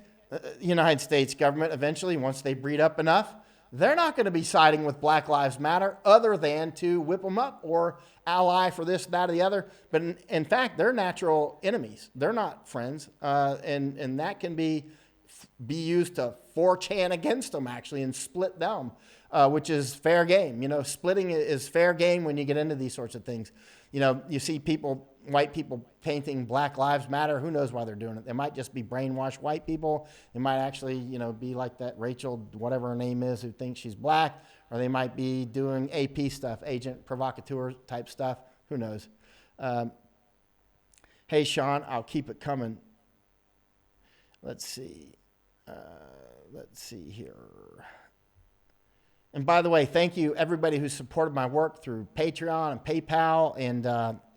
United States government eventually, once they breed up enough, they're not going to be siding with Black Lives Matter other than to whip them up or ally for this, that, or the other. But in fact, they're natural enemies. They're not friends. And that can be used to 4chan against them, actually, and split them, which is fair game. Splitting is fair game when you get into these sorts of things. You see white people painting Black Lives Matter. Who knows why they're doing it? They might just be brainwashed white people. They might actually, be like that Rachel, whatever her name is, who thinks she's black. Or they might be doing AP stuff, agent provocateur type stuff. Who knows? Hey, Sean, I'll keep it coming. Let's see. Here. And by the way, thank you everybody who supported my work through Patreon and PayPal and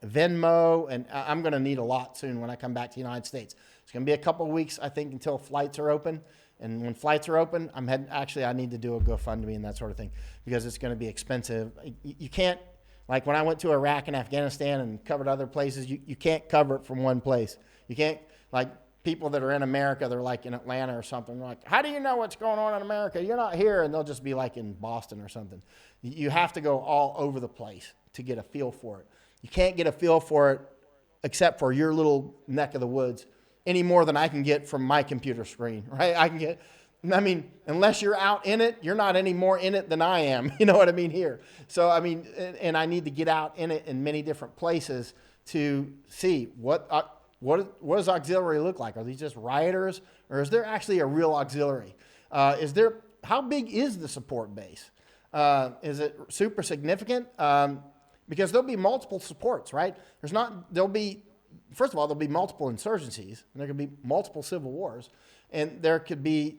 Venmo. And I'm going to need a lot soon when I come back to the United States. It's going to be a couple of weeks, I think, until flights are open. And when flights are open, I need to do a GoFundMe and that sort of thing because it's going to be expensive. You can't, like when I went to Iraq and Afghanistan and covered other places, you can't cover it from one place. You can't, like, people that are in America, they're like in Atlanta or something. They're like, how do you know what's going on in America? You're not here. And they'll just be like in Boston or something. You have to go all over the place to get a feel for it. You can't get a feel for it except for your little neck of the woods any more than I can get from my computer screen, right? Unless you're out in it, you're not any more in it than I am. You know what I mean here? So, and I need to get out in it in many different places to see what does auxiliary look like? Are these just rioters, or is there actually a real auxiliary? How big is the support base? Is it super significant? Because there'll be multiple supports, right? First of all, there'll be multiple insurgencies, and there could be multiple civil wars, and there could be,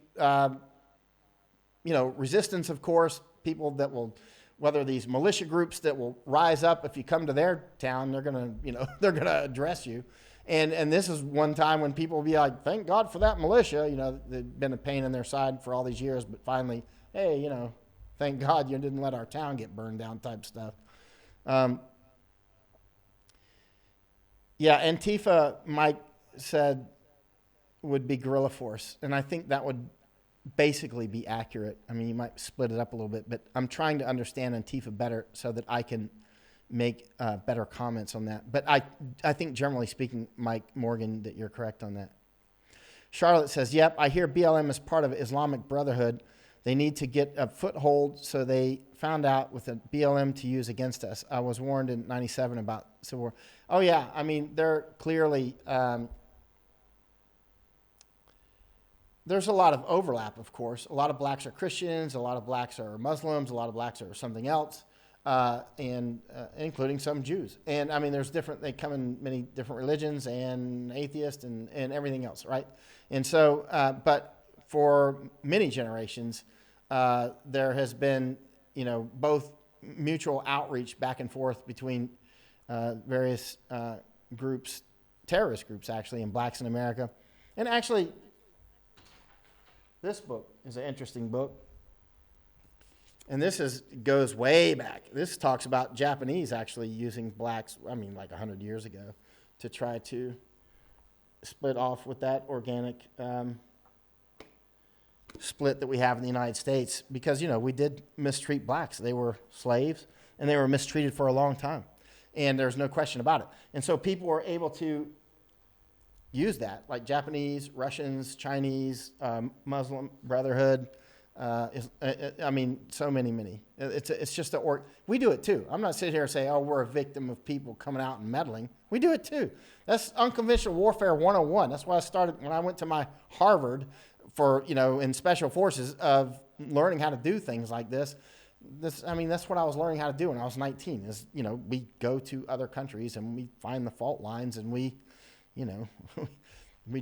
resistance, of course, people that will, whether these militia groups that will rise up if you come to their town, they're gonna address you. And this is one time when people will be like, thank God for that militia. They've been a pain in their side for all these years, but finally, hey, thank God you didn't let our town get burned down type stuff. Antifa, Mike said, would be Guerrilla Force. And I think that would basically be accurate. I mean, you might split it up a little bit, but I'm trying to understand Antifa better so that I can make better comments on that. But I think generally speaking, Mike Morgan, that you're correct on that. Charlotte says, yep, I hear BLM is part of Islamic Brotherhood. They need to get a foothold, so they found out with a BLM to use against us. I was warned in 97 about Civil War. Oh, yeah. I mean, they're clearly... there's a lot of overlap, of course. A lot of blacks are Christians. A lot of blacks are Muslims. A lot of blacks are something else, and including some Jews. And, I mean, they come in many different religions and atheists and everything else, right? And so, but for many generations, there has been, both mutual outreach back and forth between various groups, terrorist groups, actually, and blacks in America. And actually, this book is an interesting book. And this goes way back. This talks about Japanese actually using blacks, like 100 years ago, to try to split off with that organic split that we have in the United States. Because, we did mistreat blacks. They were slaves, and they were mistreated for a long time. And there's no question about it. And so people were able to use that, like Japanese, Russians, Chinese, Muslim Brotherhood, so many. It's just we do it too. I'm not sitting here and saying, we're a victim of people coming out and meddling. We do it too. That's unconventional warfare 101. That's why I started when I went to my Harvard for, in special forces of learning how to do things like this. That's what I was learning how to do when I was 19 is, we go to other countries and we find the fault lines and we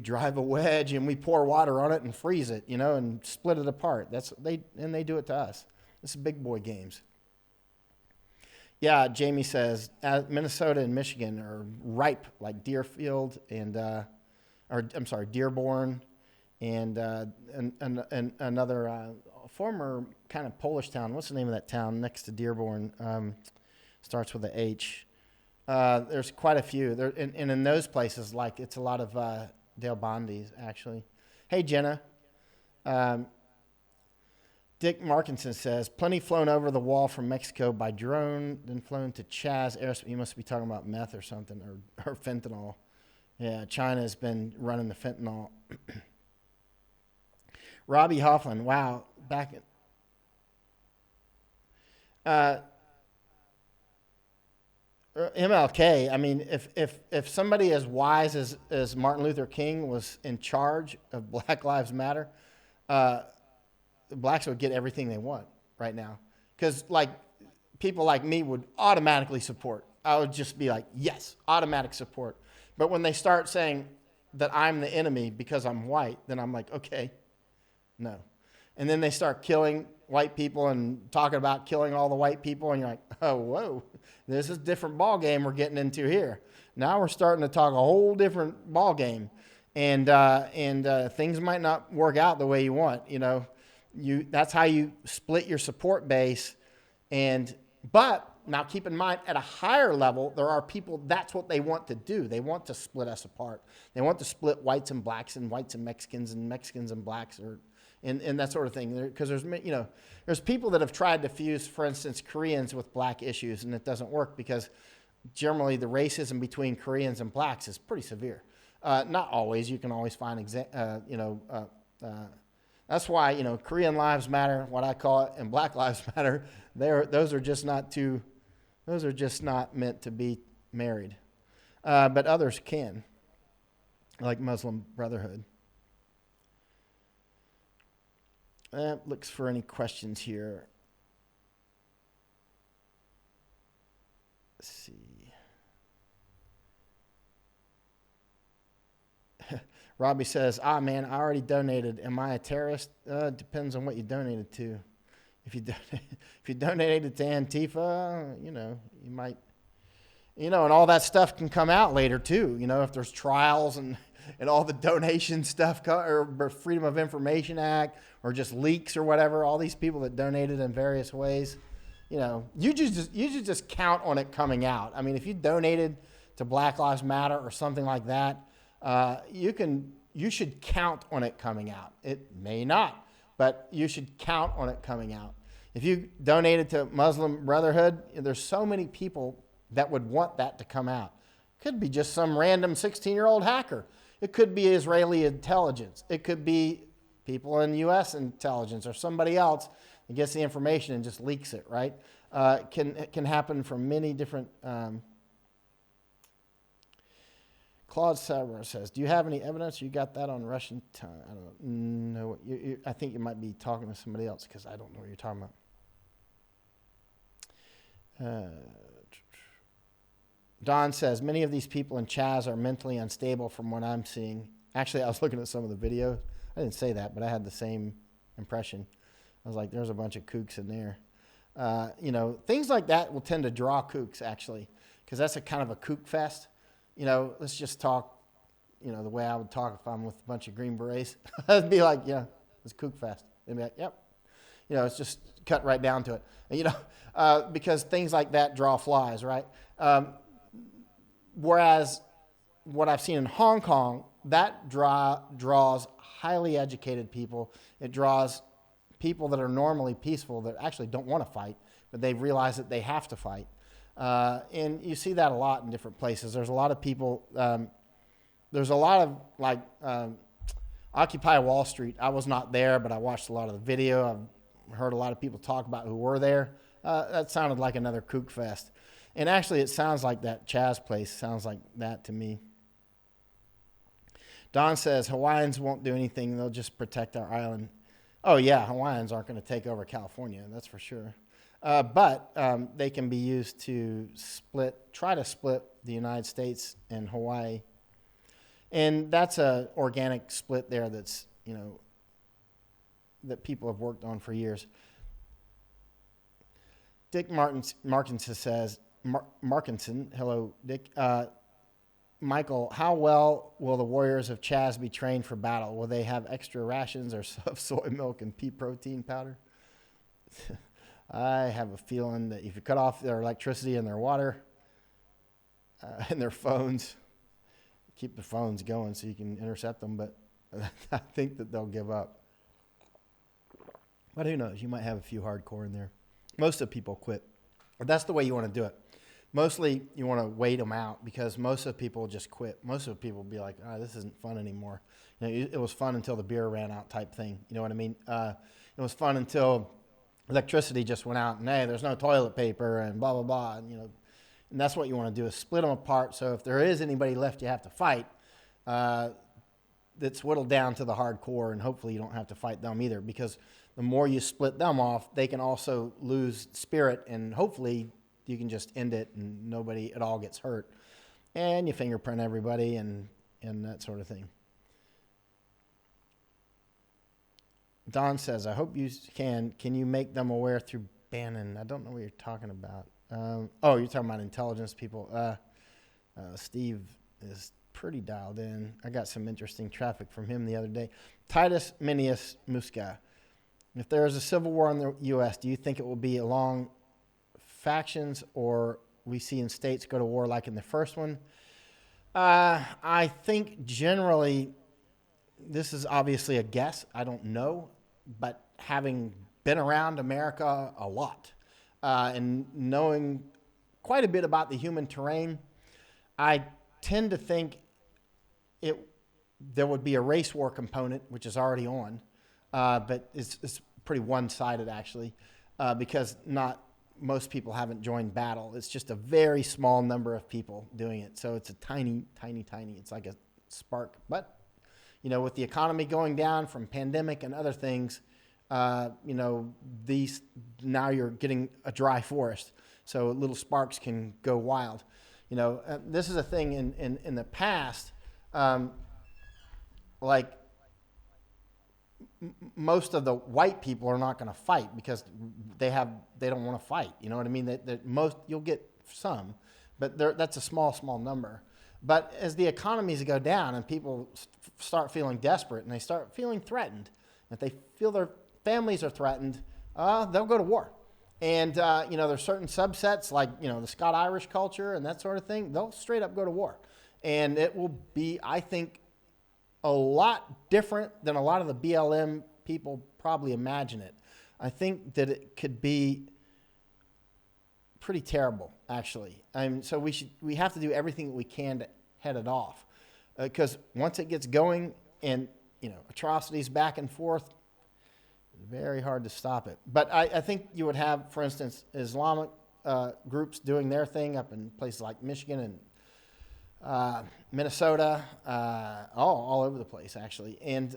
drive a wedge and we pour water on it and freeze it, and split it apart. They do it to us. This is big boy games. Yeah, Jamie says Minnesota and Michigan are ripe like Deerfield Dearborn, and another former kind of Polish town. What's the name of that town next to Dearborn? Starts with a H. There's quite a few there, and in those places, it's a lot of Dale Bondis, actually. Hey, Jenna. Dick Markinson says, plenty flown over the wall from Mexico by drone, then flown to Chaz airspace. You must be talking about meth or something, or fentanyl. Yeah, China has been running the fentanyl. Robbie Hoffman, wow, back in... MLK, if somebody as wise as Martin Luther King was in charge of Black Lives Matter, blacks would get everything they want right now. Because, people like me would automatically support. I would just be like, yes, automatic support. But when they start saying that I'm the enemy because I'm white, then I'm like, okay, no. And then they start killing white people and talking about killing all the white people, and you're like, oh, whoa, this is a different ball game we're getting into here. Now we're starting to talk a whole different ball game, and things might not work out the way you want. That's how you split your support base, but now keep in mind, at a higher level, there are people, that's what they want to do. They want to split us apart. They want to split whites and blacks and whites and Mexicans and blacks, and that sort of thing. Because there's people that have tried to fuse, for instance, Koreans with black issues, and it doesn't work because generally the racism between Koreans and blacks is pretty severe. Not always. You can always find, that's why, Korean lives matter, what I call it, and Black Lives Matter. Those are just not meant to be married. But others can, like Muslim Brotherhood. Looks for any questions here. Let's see. Robbie says, man, I already donated. Am I a terrorist? Depends on what you donated to. If you donated to Antifa, you might, and all that stuff can come out later too. If there's trials and all the donation stuff, or Freedom of Information Act, or just leaks or whatever, all these people that donated in various ways, you should just count on it coming out. If you donated to Black Lives Matter or something like that, you should count on it coming out. It may not. but you should count on it coming out. If you donated to Muslim Brotherhood, there's so many people that would want that to come out. Could be just some random 16-year-old hacker. It could be Israeli intelligence. It could be people in U.S. intelligence or somebody else that gets the information and just leaks it, right? It can happen from many different... Claude Saber says, do you have any evidence you got that on Russian time? I don't know. I think you might be talking to somebody else because I don't know what you're talking about. Don says, many of these people in Chaz are mentally unstable from what I'm seeing. Actually, I was looking at some of the videos. I didn't say that, but I had the same impression. I was like, there's a bunch of kooks in there. Things like that will tend to draw kooks, actually, because that's a kind of a kook fest. Let's just talk, the way I would talk if I'm with a bunch of Green Berets. I'd be like, yeah, it's kook fest. They'd be like, yep. It's just cut right down to it. Because things like that draw flies, right? Whereas what I've seen in Hong Kong, that draws highly educated people. It draws people that are normally peaceful that actually don't want to fight, but they realize that they have to fight. And you see that a lot in different places. There's a lot of people, there's a lot of Occupy Wall Street. I was not there, but I watched a lot of the video. I've heard a lot of people talk about who were there. That sounded like another kook fest. And actually it sounds like that Chaz place sounds like that to me. Don says, Hawaiians won't do anything. They'll just protect our island. Oh yeah, Hawaiians aren't going to take over California. That's for sure. But they can be used to try to split the United States and Hawaii. And that's an organic split there that's, that people have worked on for years. Dick Markinson says, Markinson, hello, Dick. Michael, how well will the warriors of Chaz be trained for battle? Will they have extra rations or soy milk and pea protein powder? I have a feeling that if you cut off their electricity and their water and their phones, keep the phones going so you can intercept them, but I think that they'll give up. But who knows? You might have a few hardcore in there. Most of the people quit. But that's the way you want to do it. Mostly you want to wait them out because most of the people just quit. Most of the people will be like, this isn't fun anymore. It was fun until the beer ran out type thing. You know what I mean? It was fun until electricity just went out and, hey, there's no toilet paper and blah, blah, blah. And, and that's what you want to do is split them apart. So if there is anybody left you have to fight, that's whittled down to the hardcore, and hopefully you don't have to fight them either because the more you split them off, they can also lose spirit, and hopefully you can just end it and nobody at all gets hurt. And you fingerprint everybody and that sort of thing. Don says, I hope you can. Can you make them aware through Bannon? I don't know what you're talking about. You're talking about intelligence people. Steve is pretty dialed in. I got some interesting traffic from him the other day. Titus Minius Musca. If there is a civil war in the U.S., do you think it will be along factions or we see in states go to war like in the first one? I think generally, this is obviously a guess. I don't know. But having been around America a lot and knowing quite a bit about the human terrain, I tend to think there would be a race war component, which is already on, but it's pretty one-sided actually, because not most people haven't joined battle. It's just a very small number of people doing it, so it's a tiny. It's like a spark, but with the economy going down from pandemic and other things, these now you're getting a dry forest, so little sparks can go wild. This is a thing in the past, most of the white people are not going to fight because they don't want to fight. You know what I mean? You'll get some, but that's a small number. But as the economies go down and people start feeling desperate and they start feeling threatened, if they feel their families are threatened, they'll go to war. And, there's certain subsets like, the Scott-Irish culture and that sort of thing, they'll straight up go to war. And it will be, I think, a lot different than a lot of the BLM people probably imagine it. I think that it could be pretty terrible, actually. So we have to do everything that we can to head it off, because once it gets going and atrocities back and forth, it's very hard to stop it. But I think you would have, for instance, Islamic groups doing their thing up in places like Michigan and Minnesota, all over the place, actually. And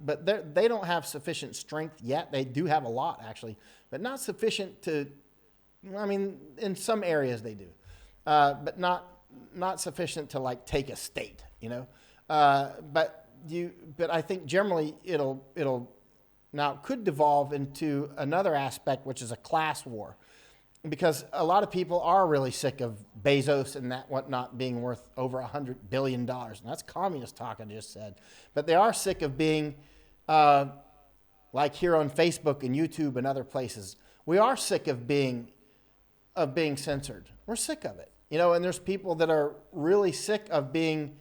but they don't have sufficient strength yet. They do have a lot, actually, but not sufficient to. I mean, in some areas they do, but not sufficient to like take a state, But I think generally it'll now could devolve into another aspect, which is a class war, because a lot of people are really sick of Bezos and that whatnot being worth over $100 billion. And that's communist talk, I just said. But they are sick of being like here on Facebook and YouTube and other places. We are sick of being censored. We're sick of it. And there's people that are really sick of being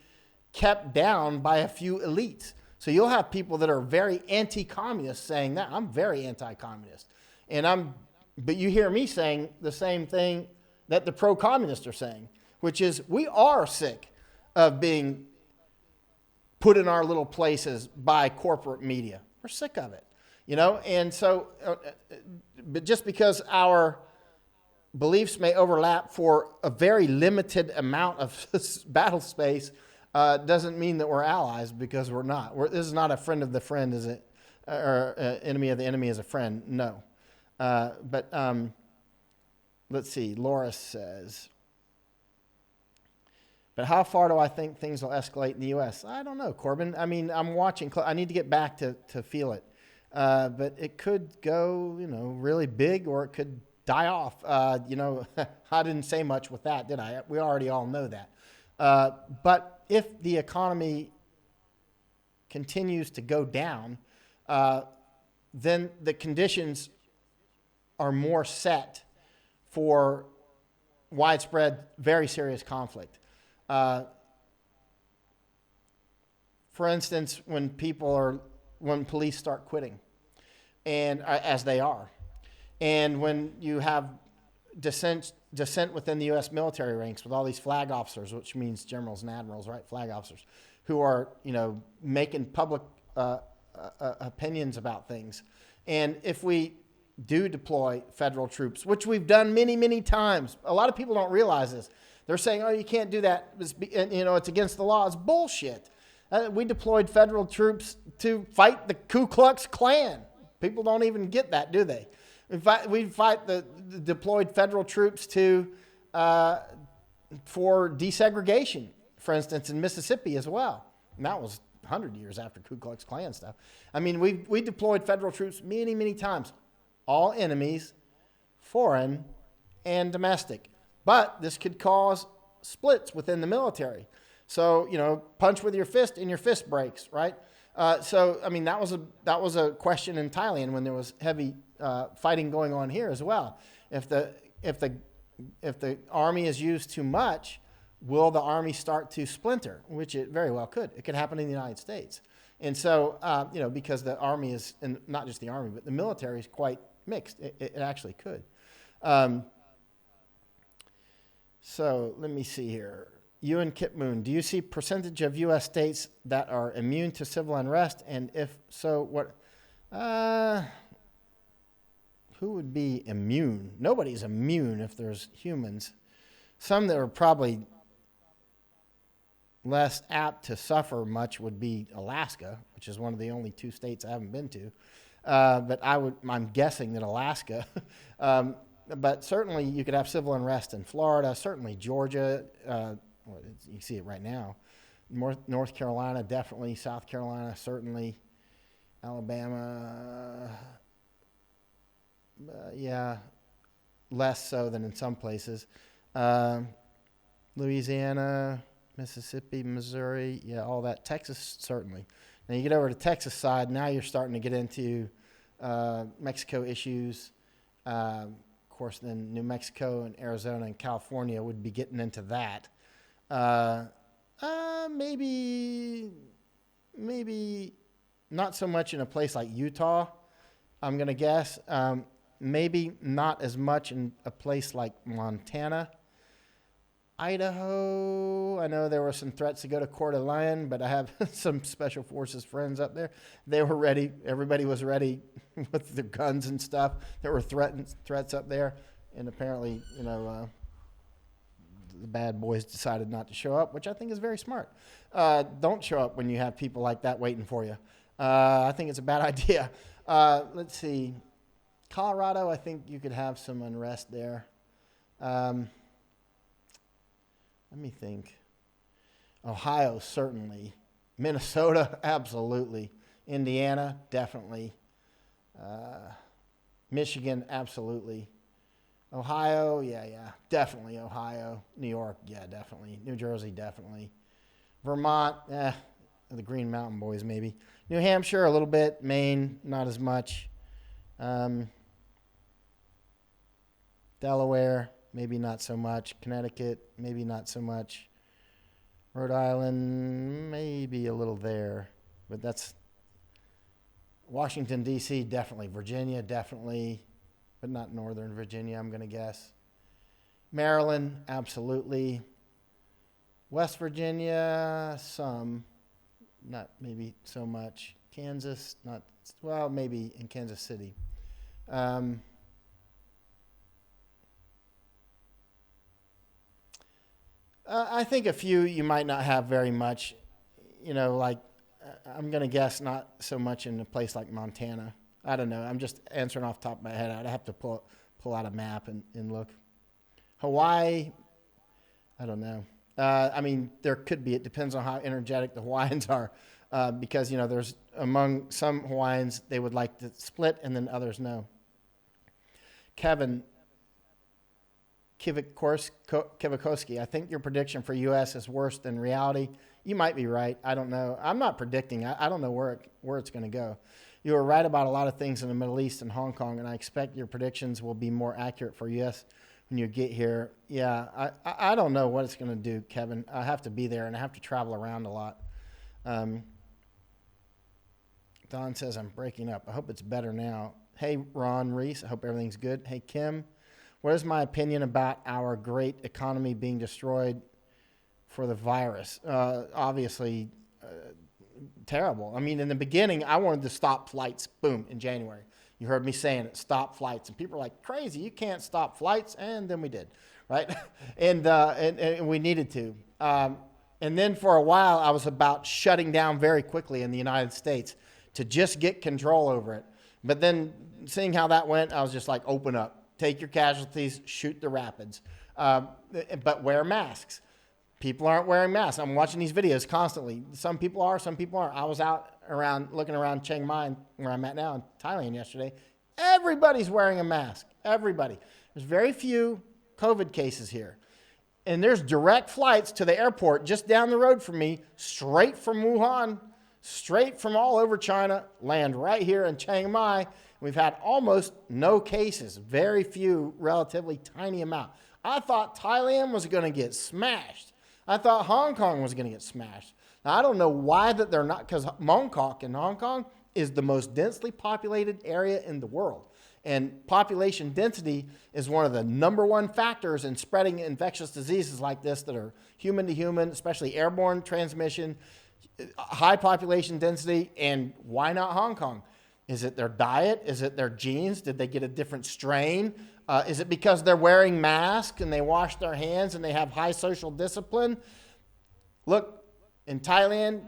kept down by a few elites. So you'll have people that are very anti-communist saying that. I'm very anti-communist. But you hear me saying the same thing that the pro-communists are saying, which is we are sick of being put in our little places by corporate media. We're sick of it, And so, but just because our beliefs may overlap for a very limited amount of battle space doesn't mean that we're allies, because we're not. This is not a friend of the friend, is it? Or enemy of the enemy is a friend. No. But let's see. Laura says, but how far do I think things will escalate in the U.S.? I don't know, Corbin. I mean, I'm watching. I need to get back to feel it. But it could go, really big, or it could die off. I didn't say much with that, did I? We already all know that. But if the economy continues to go down, then the conditions are more set for widespread, very serious conflict. For instance, when police start quitting, and as they are, and when you have dissent within the U.S. military ranks with all these flag officers, which means generals and admirals, right? Flag officers, who are making public opinions about things, and if we do deploy federal troops, which we've done many, many times. A lot of people don't realize this. They're saying, oh, you can't do that. It's against the law. It's bullshit. We deployed federal troops to fight the Ku Klux Klan. People don't even get that, do they? In fact, we deployed federal troops for desegregation, for instance, in Mississippi as well. And that was 100 years after Ku Klux Klan stuff. I mean, we deployed federal troops many, many times. All enemies, foreign and domestic. But this could cause splits within the military. So, punch with your fist and your fist breaks, right? So, I mean, that was a question in Thailand when there was heavy fighting going on here as well. If the army is used too much, will the army start to splinter? Which it very well could. It could happen in the United States. And so, because the army is, and not just the army, but the military is quite mixed. It actually could. So let me see here. Ewan Kipmoon, do you see percentage of U.S. states that are immune to civil unrest? And if so, what? Who would be immune? Nobody's immune if there's humans. Some that are probably less apt to suffer much would be Alaska, which is one of the only 2 states I haven't been to. But I'm guessing that Alaska. But certainly you could have civil unrest in Florida, certainly Georgia. You see it right now. North Carolina, definitely. South Carolina, certainly. Alabama, yeah, less so than in some places. Louisiana, Mississippi, Missouri, yeah, all that. Texas, certainly. Now you get over to the Texas side, now you're starting to get into Mexico issues. Of course, then New Mexico and Arizona and California would be getting into that. Maybe not so much in a place like Utah, I'm going to guess. Maybe not as much in a place like Montana. Idaho, I know there were some threats to go to Coeur d'Alene, but I have some special forces friends up there. They were ready. Everybody was ready with their guns and stuff. There were threats up there. And apparently, the bad boys decided not to show up, which I think is very smart. Don't show up when you have people like that waiting for you. I think it's a bad idea. Let's see. Colorado, I think you could have some unrest there. Let me think. Ohio, certainly. Minnesota, absolutely. Indiana, definitely. Michigan, absolutely. Ohio, yeah, definitely Ohio. New York, yeah, definitely. New Jersey, definitely. Vermont, the Green Mountain Boys, maybe. New Hampshire, a little bit. Maine, not as much. Delaware, maybe not so much. Connecticut, maybe not so much. Rhode Island, maybe a little there. But that's Washington, D.C., definitely. Virginia, definitely. But not Northern Virginia, I'm going to guess. Maryland, absolutely. West Virginia, some. Not maybe so much. Kansas, not, well, maybe in Kansas City. I think a few you might not have very much, I'm going to guess not so much in a place like Montana. I don't know. I'm just answering off the top of my head. I'd have to pull out a map and look. Hawaii, I don't know. There could be. It depends on how energetic the Hawaiians are because, there's among some Hawaiians, they would like to split and then others no. Kevin Kivikoski, I think your prediction for U.S. is worse than reality. You might be right. I don't know. I'm not predicting. I don't know where it's going to go. You were right about a lot of things in the Middle East and Hong Kong, and I expect your predictions will be more accurate for U.S. when you get here. Yeah, I don't know what it's going to do, Kevin. I have to be there, and I have to travel around a lot. Don says, I'm breaking up. I hope it's better now. Hey, Ron Reese. I hope everything's good. Hey, Kim. What is my opinion about our great economy being destroyed for the virus? Obviously, terrible. In the beginning, I wanted to stop flights, boom, in January. You heard me saying it, stop flights. And people are like, crazy, you can't stop flights. And then we did, right? and we needed to. And then for a while, I was about shutting down very quickly in the United States to just get control over it. But then seeing how that went, I was just like, open up. Take your casualties, shoot the rapids. But wear masks. People aren't wearing masks. I'm watching these videos constantly. Some people are, some people aren't. I was out looking around Chiang Mai, where I'm at now, in Thailand yesterday. Everybody's wearing a mask. Everybody. There's very few COVID cases here. And there's direct flights to the airport just down the road from me, straight from Wuhan, straight from all over China, land right here in Chiang Mai. We've had almost no cases, very few, relatively tiny amount. I thought Thailand was going to get smashed. I thought Hong Kong was going to get smashed. Now, I don't know why that they're not, because Mongkok in Hong Kong is the most densely populated area in the world. And population density is one of the number one factors in spreading infectious diseases like this that are human to human, especially airborne transmission, high population density, and why not Hong Kong? Is it their diet? Is it their genes? Did they get a different strain? Is it because they're wearing masks and they wash their hands and they have high social discipline? Look, in Thailand,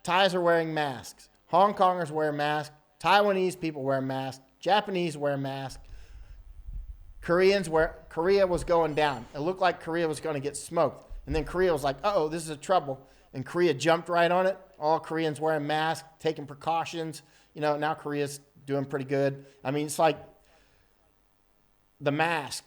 Thais are wearing masks. Hong Kongers wear masks. Taiwanese people wear masks. Japanese wear masks. Korea was going down. It looked like Korea was going to get smoked. And then Korea was like, uh-oh, this is a trouble. And Korea jumped right on it. All Koreans wearing masks, taking precautions. Now Korea's doing pretty good. It's like the mask.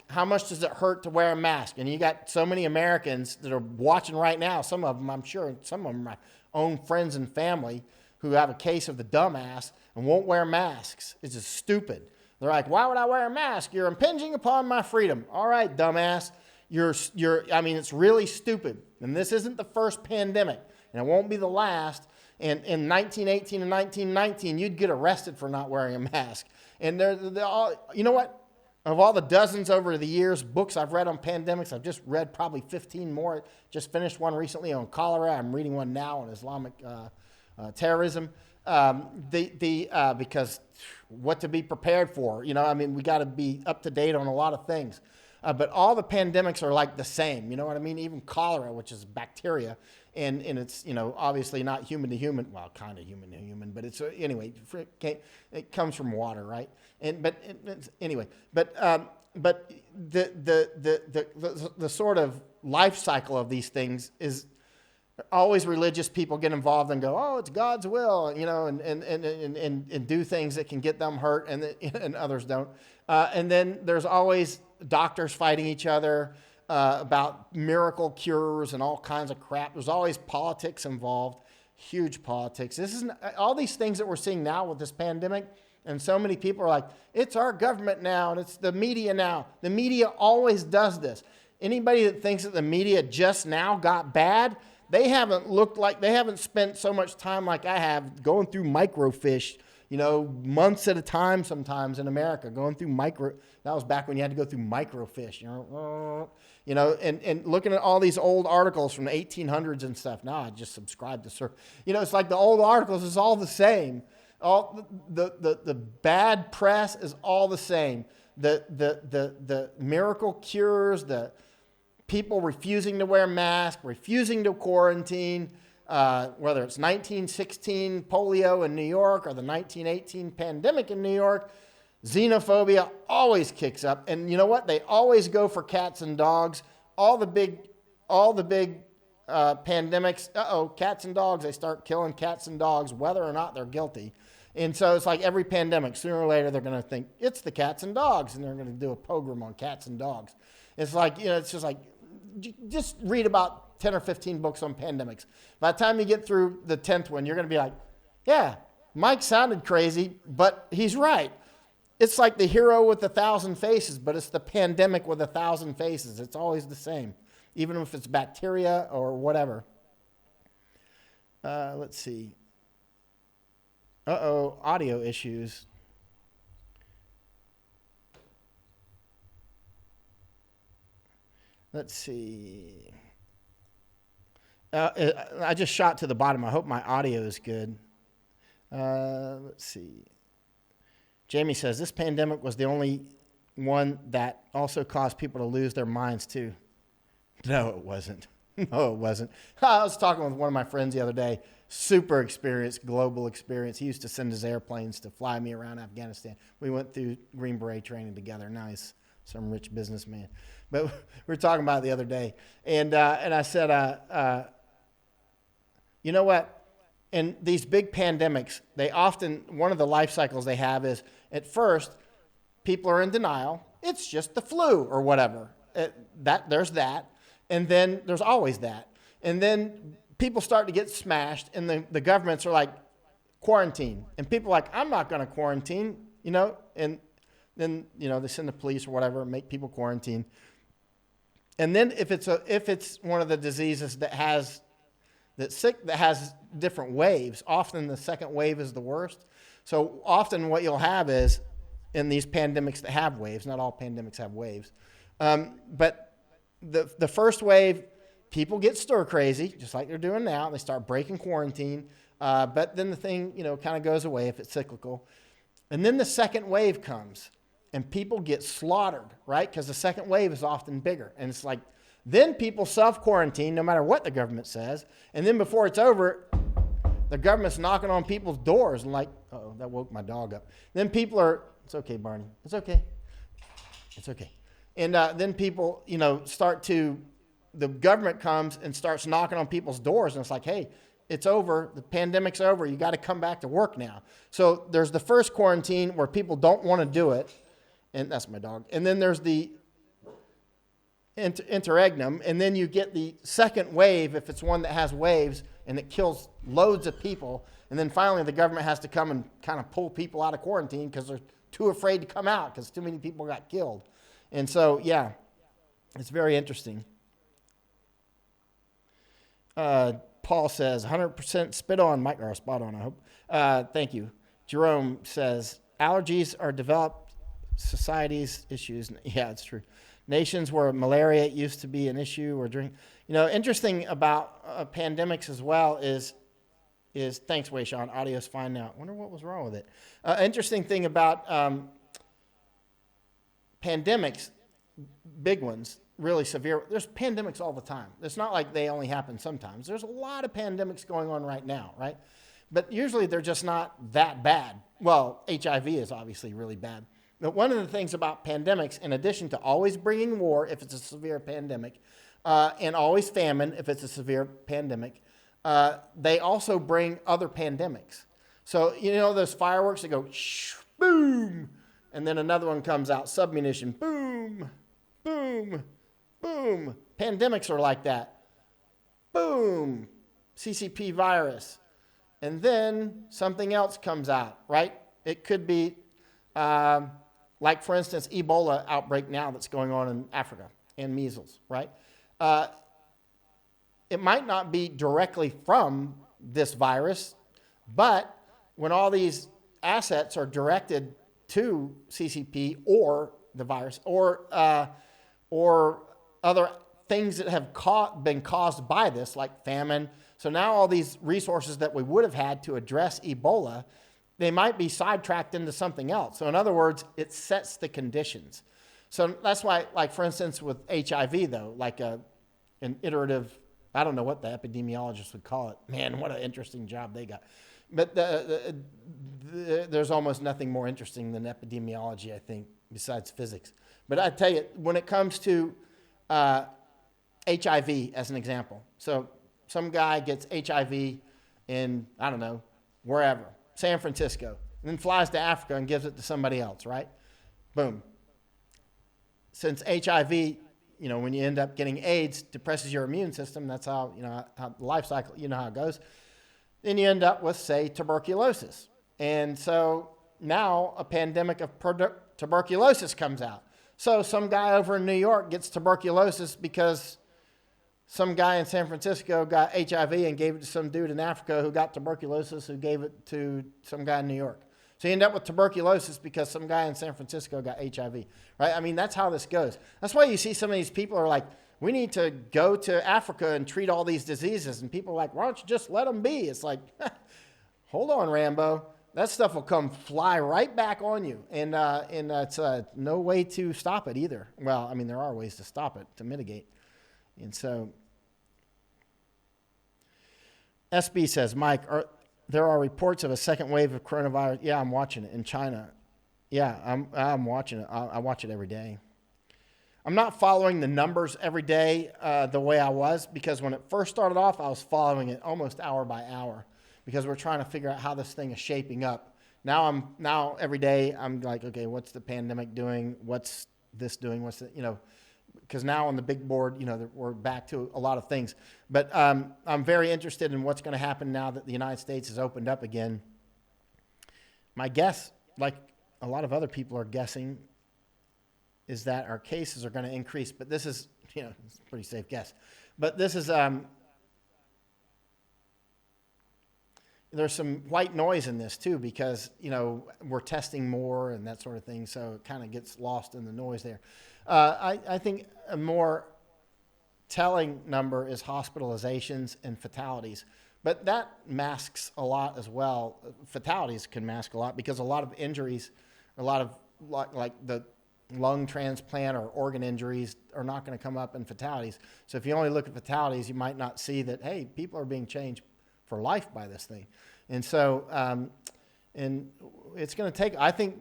How much does it hurt to wear a mask? And you got so many Americans that are watching right now. Some of them, I'm sure, some of them are my own friends and family who have a case of the dumbass and won't wear masks. It's just stupid. They're like, why would I wear a mask? You're impinging upon my freedom. All right, dumbass. It's really stupid. And this isn't the first pandemic, and it won't be the last. And in 1918 and 1919, you'd get arrested for not wearing a mask. And they're all, you know what? Of all the dozens over the years, books I've read on pandemics, I've just read probably 15 more. Just finished one recently on cholera. I'm reading one now on Islamic terrorism. Because what to be prepared for, we got to be up to date on a lot of things. But all the pandemics are like the same, you know what I mean? Even cholera, which is bacteria, and it's, obviously not human to human, well, kind of human to human, but it's, anyway, it comes from water, right? But the sort of life cycle of these things is always religious people get involved and go, oh, it's God's will, and do things that can get them hurt and others don't. And then there's always doctors fighting each other about miracle cures and all kinds of crap. There's always politics involved, huge politics. This is all these things that we're seeing now with this pandemic. And so many people are like, it's our government now, and it's the media now. The media always does this. Anybody that thinks that the media just now got bad, they haven't spent so much time like I have going through microfiche, months at a time sometimes in America, going through that was back when you had to go through microfiche, and looking at all these old articles from the 1800s and stuff. Now I just subscribe to it's like the old articles is all the same. All the bad press is all the same. The miracle cures, the people refusing to wear masks, refusing to quarantine, whether it's 1916 polio in New York or the 1918 pandemic in New York, xenophobia always kicks up. And you know what? They always go for cats and dogs. All the big pandemics, cats and dogs, they start killing cats and dogs, whether or not they're guilty. And so it's like every pandemic, sooner or later, they're going to think it's the cats and dogs, and they're going to do a pogrom on cats and dogs. It's like, it's just like, just read about 10 or 15 books on pandemics. By the time you get through the 10th one, you're going to be like, yeah, Mike sounded crazy, but he's right. It's like the hero with 1,000 faces, but it's the pandemic with 1,000 faces. It's always the same, even if it's bacteria or whatever. Let's see. Audio issues. Let's see. I just shot to the bottom. I hope my audio is good. Let's see. Jamie says, this pandemic was the only one that also caused people to lose their minds too. No, it wasn't. No, it wasn't. I was talking with one of my friends the other day. Super experienced, global experience. He used to send his airplanes to fly me around Afghanistan. We went through Green Beret training together. Now he's some rich businessman. But we were talking about it the other day. And I said, you know what? In these big pandemics, they often, one of the life cycles they have is, at first, people are in denial. It's just the flu or whatever. There's that. And then there's always that. And then people start to get smashed, and the governments are like, quarantine. And people are like, I'm not going to quarantine, and then, they send the police or whatever, make people quarantine. And then if it's one of the diseases that has different waves, often the second wave is the worst. So often what you'll have is, in these pandemics that have waves, not all pandemics have waves, but the first wave, people get stir crazy, just like they're doing now. They start breaking quarantine, but then the thing, kind of goes away if it's cyclical. And then the second wave comes, and people get slaughtered, right? Because the second wave is often bigger. And it's like, then people self-quarantine no matter what the government says. And then before it's over, the government's knocking on people's doors and like, uh-oh, that woke my dog up. Then people are, it's okay, Barney. It's okay. It's okay. And then people, the government comes and starts knocking on people's doors. And it's like, hey, it's over. The pandemic's over. You got to come back to work now. So there's the first quarantine where people don't want to do it. And that's my dog. And then there's the interregnum. And then you get the second wave, if it's one that has waves, and it kills loads of people. And then finally the government has to come and kind of pull people out of quarantine because they're too afraid to come out because too many people got killed. And so, yeah, it's very interesting. Paul says 100% spit on, Mike, or spot on, I hope. Thank you. Jerome says allergies are developed societies issues. Yeah, it's true. Nations where malaria used to be an issue or drink. Interesting about pandemics as well is thanks, Wei Sean. Audio's fine now. Wonder what was wrong with it. Interesting thing about pandemics, big ones, really severe. There's pandemics all the time. It's not like they only happen sometimes. There's a lot of pandemics going on right now, right? But usually they're just not that bad. Well, HIV is obviously really bad. But one of the things about pandemics, in addition to always bringing war if it's a severe pandemic, and always famine if it's a severe pandemic, they also bring other pandemics. So, those fireworks that go shh, boom, and then another one comes out, submunition, boom, boom, boom. Pandemics are like that. Boom, CCP virus. And then something else comes out, right? It could be, like, for instance, Ebola outbreak now that's going on in Africa, and measles, right? It might not be directly from this virus, but when all these assets are directed to CCP or the virus or other things that have been caused by this, like famine. So now all these resources that we would have had to address Ebola, they might be sidetracked into something else. So in other words, it sets the conditions. So that's why, like, for instance, with HIV, though, like an iterative, I don't know what the epidemiologists would call it. Man, what an interesting job they got. But there's almost nothing more interesting than epidemiology, I think, besides physics. But I tell you, when it comes to HIV, as an example, so some guy gets HIV in, I don't know, wherever, San Francisco, and then flies to Africa and gives it to somebody else, right? Boom. Since HIV, when you end up getting AIDS, depresses your immune system, that's how, how the life cycle, how it goes. Then you end up with, say, tuberculosis. And so now a pandemic of tuberculosis comes out. So some guy over in New York gets tuberculosis because some guy in San Francisco got HIV and gave it to some dude in Africa who got tuberculosis, who gave it to some guy in New York. So you end up with tuberculosis because some guy in San Francisco got HIV, right? I mean, that's how this goes. That's why you see some of these people are like, we need to go to Africa and treat all these diseases. And people are like, why don't you just let them be? It's like, hold on, Rambo. That stuff will come fly right back on you. And it's no way to stop it either. Well, I mean, there are ways to stop it, to mitigate. And so SB says, Mike, there are reports of a second wave of coronavirus. Yeah, I'm watching it in China. Yeah, I'm watching it. I watch it every day. I'm not following the numbers every day the way I was, because when it first started off, I was following it almost hour by hour because we're trying to figure out how this thing is shaping up. Now every day I'm like, okay, what's the pandemic doing? What's this doing? What's the, because now on the big board, we're back to a lot of things. But I'm very interested in what's going to happen now that the United States has opened up again. My guess, like a lot of other people are guessing, is that our cases are going to increase. But this is, it's a pretty safe guess. But this is, there's some white noise in this too, because, we're testing more and that sort of thing. So it kind of gets lost in the noise there. I think a more telling number is hospitalizations and fatalities. But that masks a lot as well. Fatalities can mask a lot because a lot of injuries, a lot of like the lung transplant or organ injuries are not going to come up in fatalities. So if you only look at fatalities, you might not see that, hey, people are being changed for life by this thing. And so, and it's going to take, I think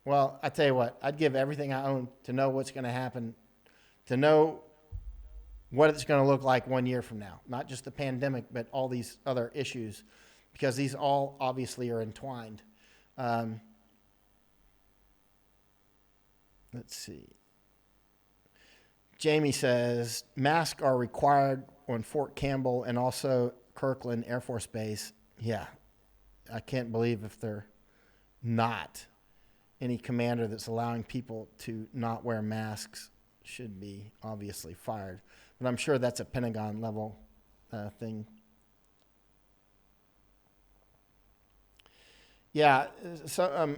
well, I tell you what, I'd give everything I own to know what's going to happen, to know what it's going to look like 1 year from now. Not just the pandemic, but all these other issues, because these all obviously are entwined. Let's see. Jamie says, masks are required on Fort Campbell and also Kirkland Air Force Base. Yeah, I can't believe if they're not. Any commander that's allowing people to not wear masks should be obviously fired. But I'm sure that's a Pentagon level thing Yeah. So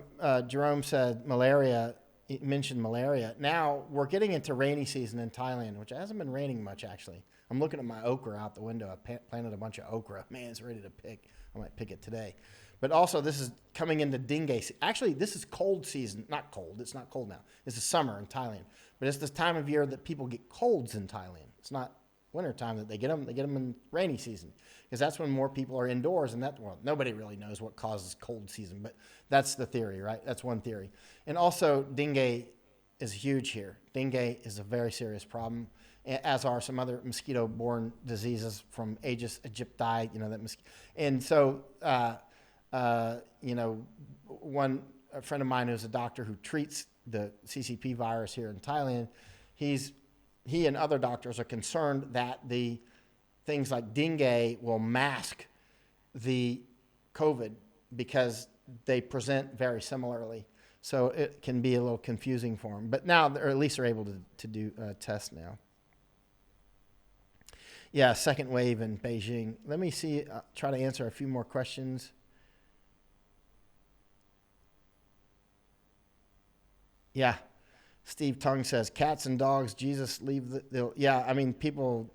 Jerome said malaria. He mentioned malaria. Now we're getting into rainy season in Thailand, which hasn't been raining much actually. I'm looking at my okra out the window. I planted a bunch of okra. Man, it's ready to pick. I might pick it today. But also, this is coming into dengue. Actually, this is cold season. Not cold. It's not cold now. It's the summer in Thailand. But it's this time of year that people get colds in Thailand. It's not winter time that they get them. They get them in rainy season because that's when more people are indoors. And that, well, nobody really knows what causes cold season, but that's the theory, right? That's one theory. And also, dengue is huge here. Dengue is a very serious problem, as are some other mosquito-borne diseases from Aedes aegypti. And so. A friend of mine who's a doctor who treats the CCP virus here in Thailand, he and other doctors are concerned that the things like dengue will mask the COVID because they present very similarly. So it can be a little confusing for them. But now, or at least they're able to do tests now. Yeah, second wave in Beijing. Let me see, try to answer a few more questions. Yeah. Steve Tung says, cats and dogs, Jesus, leave the yeah, I mean, people,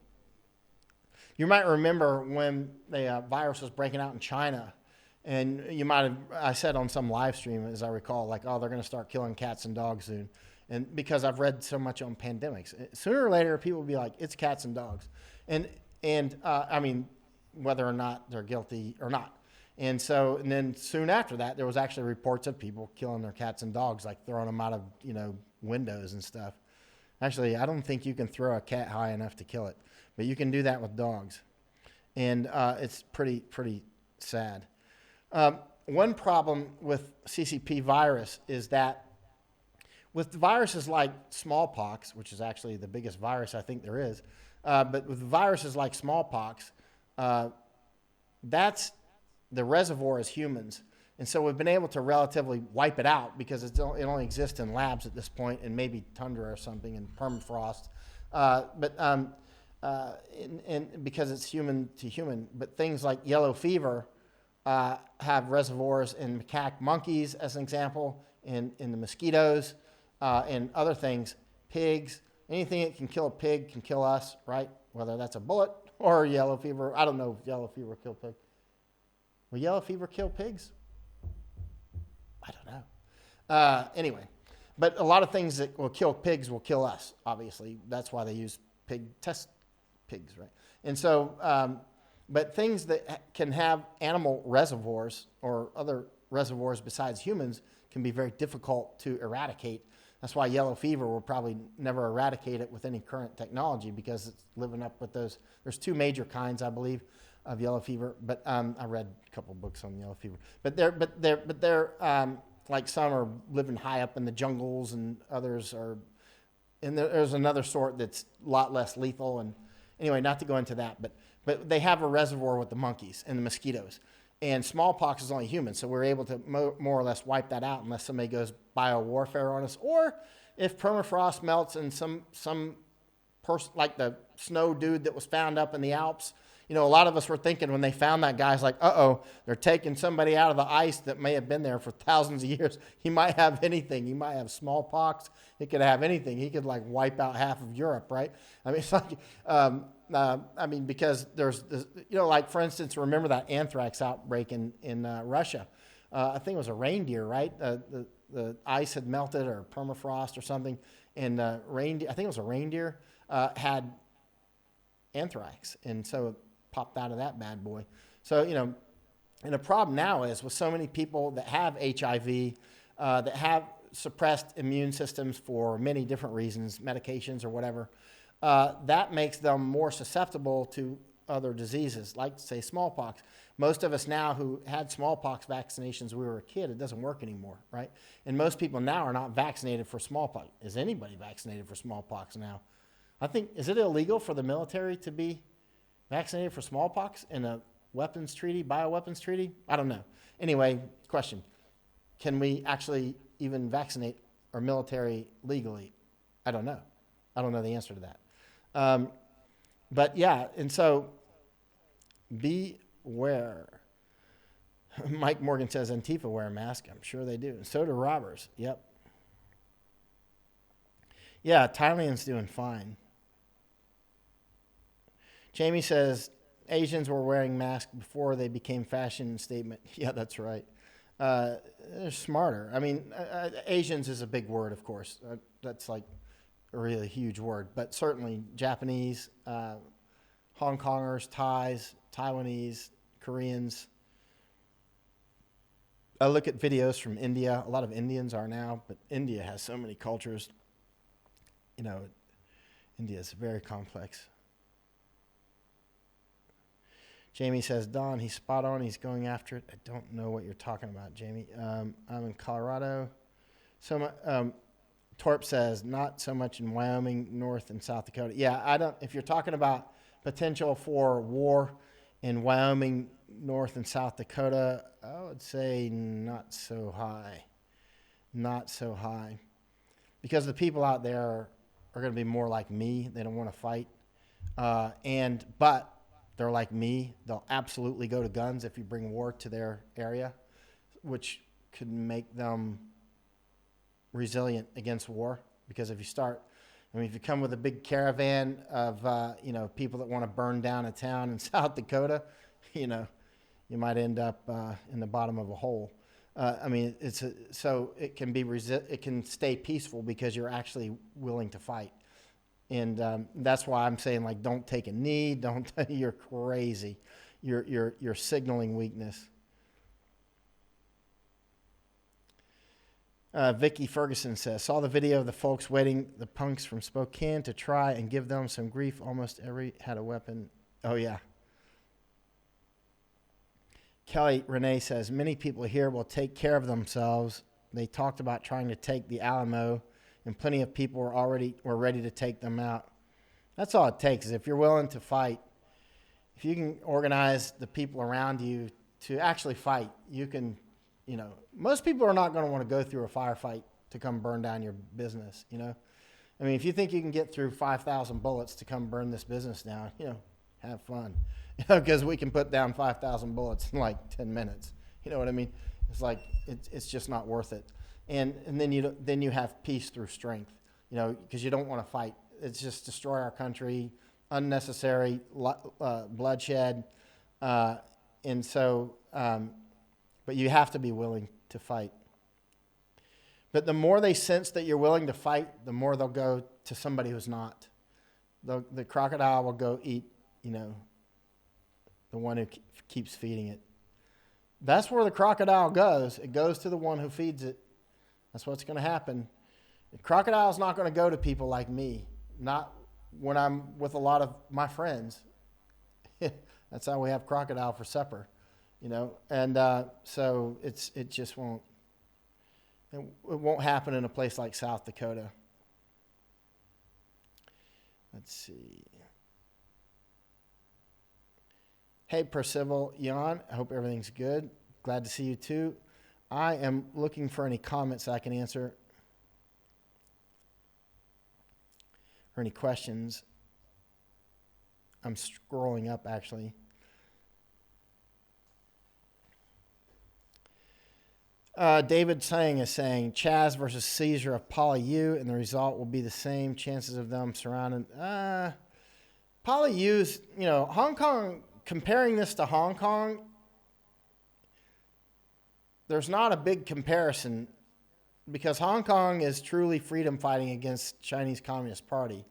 you might remember when the virus was breaking out in China, and you might have, I said on some live stream, as I recall, like, oh, they're going to start killing cats and dogs soon. And because I've read so much on pandemics, sooner or later, people will be like, it's cats and dogs. And I mean, whether or not they're guilty or not. And then soon after that, there was actually reports of people killing their cats and dogs, like throwing them out of, windows and stuff. Actually, I don't think you can throw a cat high enough to kill it, but you can do that with dogs. And it's pretty sad. One problem with CCP virus is that with viruses like smallpox, which is actually the biggest virus I think there is, but with viruses like smallpox, that's the reservoir is humans. And so we've been able to relatively wipe it out because it only exists in labs at this point and maybe tundra or something and permafrost. And because it's human to human. But things like yellow fever have reservoirs in macaque monkeys, as an example, in the mosquitoes, and other things, pigs. Anything that can kill a pig can kill us, right? Whether that's a bullet or yellow fever. I don't know if yellow fever killed pigs. Will yellow fever kill pigs? I don't know. Anyway, but a lot of things that will kill pigs will kill us, obviously. That's why they use test pigs, right? And so, but things that can have animal reservoirs or other reservoirs besides humans can be very difficult to eradicate. That's why yellow fever will probably never eradicate it with any current technology because it's living up with those. There's two major kinds, I believe, of yellow fever, but I read a couple books on yellow fever. But they're like some are living high up in the jungles, and others are. And there's another sort that's a lot less lethal. And anyway, not to go into that, but they have a reservoir with the monkeys and the mosquitoes. And smallpox is only human, so we're able to more or less wipe that out unless somebody goes biowarfare on us, or if permafrost melts and some person like the snow dude that was found up in the Alps. A lot of us were thinking when they found that guy, it's like, they're taking somebody out of the ice that may have been there for thousands of years. He might have anything. He might have smallpox. He could have anything. He could like wipe out half of Europe, right? I mean, it's like, because there's this, like for instance, remember that anthrax outbreak in Russia? I think it was a reindeer, right? The ice had melted or permafrost or something, and reindeer. I think it was a reindeer had anthrax, and so it popped out of that bad boy. So, and the problem now is with so many people that have HIV, that have suppressed immune systems for many different reasons, medications or whatever, that makes them more susceptible to other diseases, like, say, smallpox. Most of us now who had smallpox vaccinations when we were a kid, it doesn't work anymore, right? And most people now are not vaccinated for smallpox. Is anybody vaccinated for smallpox now? I think, is it illegal for the military to be vaccinated for smallpox in a weapons treaty, bioweapons treaty? I don't know. Anyway, question. Can we actually even vaccinate our military legally? I don't know. I don't know the answer to that. But yeah, and so beware. Mike Morgan says Antifa wear a mask. I'm sure they do. And so do robbers. Yep. Yeah, Thailand's doing fine. Jamie says Asians were wearing masks before they became fashion statement. Yeah, that's right. They're smarter. I mean, Asians is a big word, of course. That's like a really huge word. But certainly Japanese, Hong Kongers, Thais, Taiwanese, Koreans. I look at videos from India. A lot of Indians are now, but India has so many cultures. You know, India is very complex. Jamie says, Don, he's spot on. He's going after it. I don't know what you're talking about, Jamie. I'm in Colorado. Torp says, not so much in Wyoming, North and South Dakota. Yeah, I don't. If you're talking about potential for war in Wyoming, North and South Dakota, I would say not so high. Not so high. Because the people out there are going to be more like me. They don't want to fight. But they're like me. They'll absolutely go to guns if you bring war to their area, which could make them resilient against war. Because if you come with a big caravan of, people that want to burn down a town in South Dakota, you might end up in the bottom of a hole. So it can it can stay peaceful because you're actually willing to fight. And that's why I'm saying, like, don't take a knee. You're crazy. You're signaling weakness. Vicky Ferguson says, saw the video of the folks waiting the punks from Spokane to try and give them some grief. Almost every had a weapon. Oh, yeah. Kelly Renee says, many people here will take care of themselves. They talked about trying to take the Alamo, and plenty of people were ready to take them out. That's all it takes, is if you're willing to fight, if you can organize the people around you to actually fight, you can, most people are not going to want to go through a firefight to come burn down your business, I mean, if you think you can get through 5,000 bullets to come burn this business down, have fun. Because we can put down 5,000 bullets in like 10 minutes. You know what I mean? It's like, it's just not worth it. And then you have peace through strength, because you don't want to fight. It's just destroy our country, unnecessary bloodshed. But you have to be willing to fight. But the more they sense that you're willing to fight, the more they'll go to somebody who's not. The crocodile will go eat, the one who keeps feeding it. That's where the crocodile goes. It goes to the one who feeds it. That's what's going to happen. The crocodile's not going to go to people like me, not when I'm with a lot of my friends. That's how we have crocodile for supper, And so it just won't. It won't happen in a place like South Dakota. Let's see. Hey, Percival, Jan, I hope everything's good. Glad to see you too. I am looking for any comments I can answer or any questions. I'm scrolling up, actually. David Sang is saying, Chaz versus seizure of Poly U, and the result will be the same. Chances of them surrounding. Poly U's, Hong Kong, comparing this to Hong Kong, there's not a big comparison because Hong Kong is truly freedom fighting against Chinese Communist Party.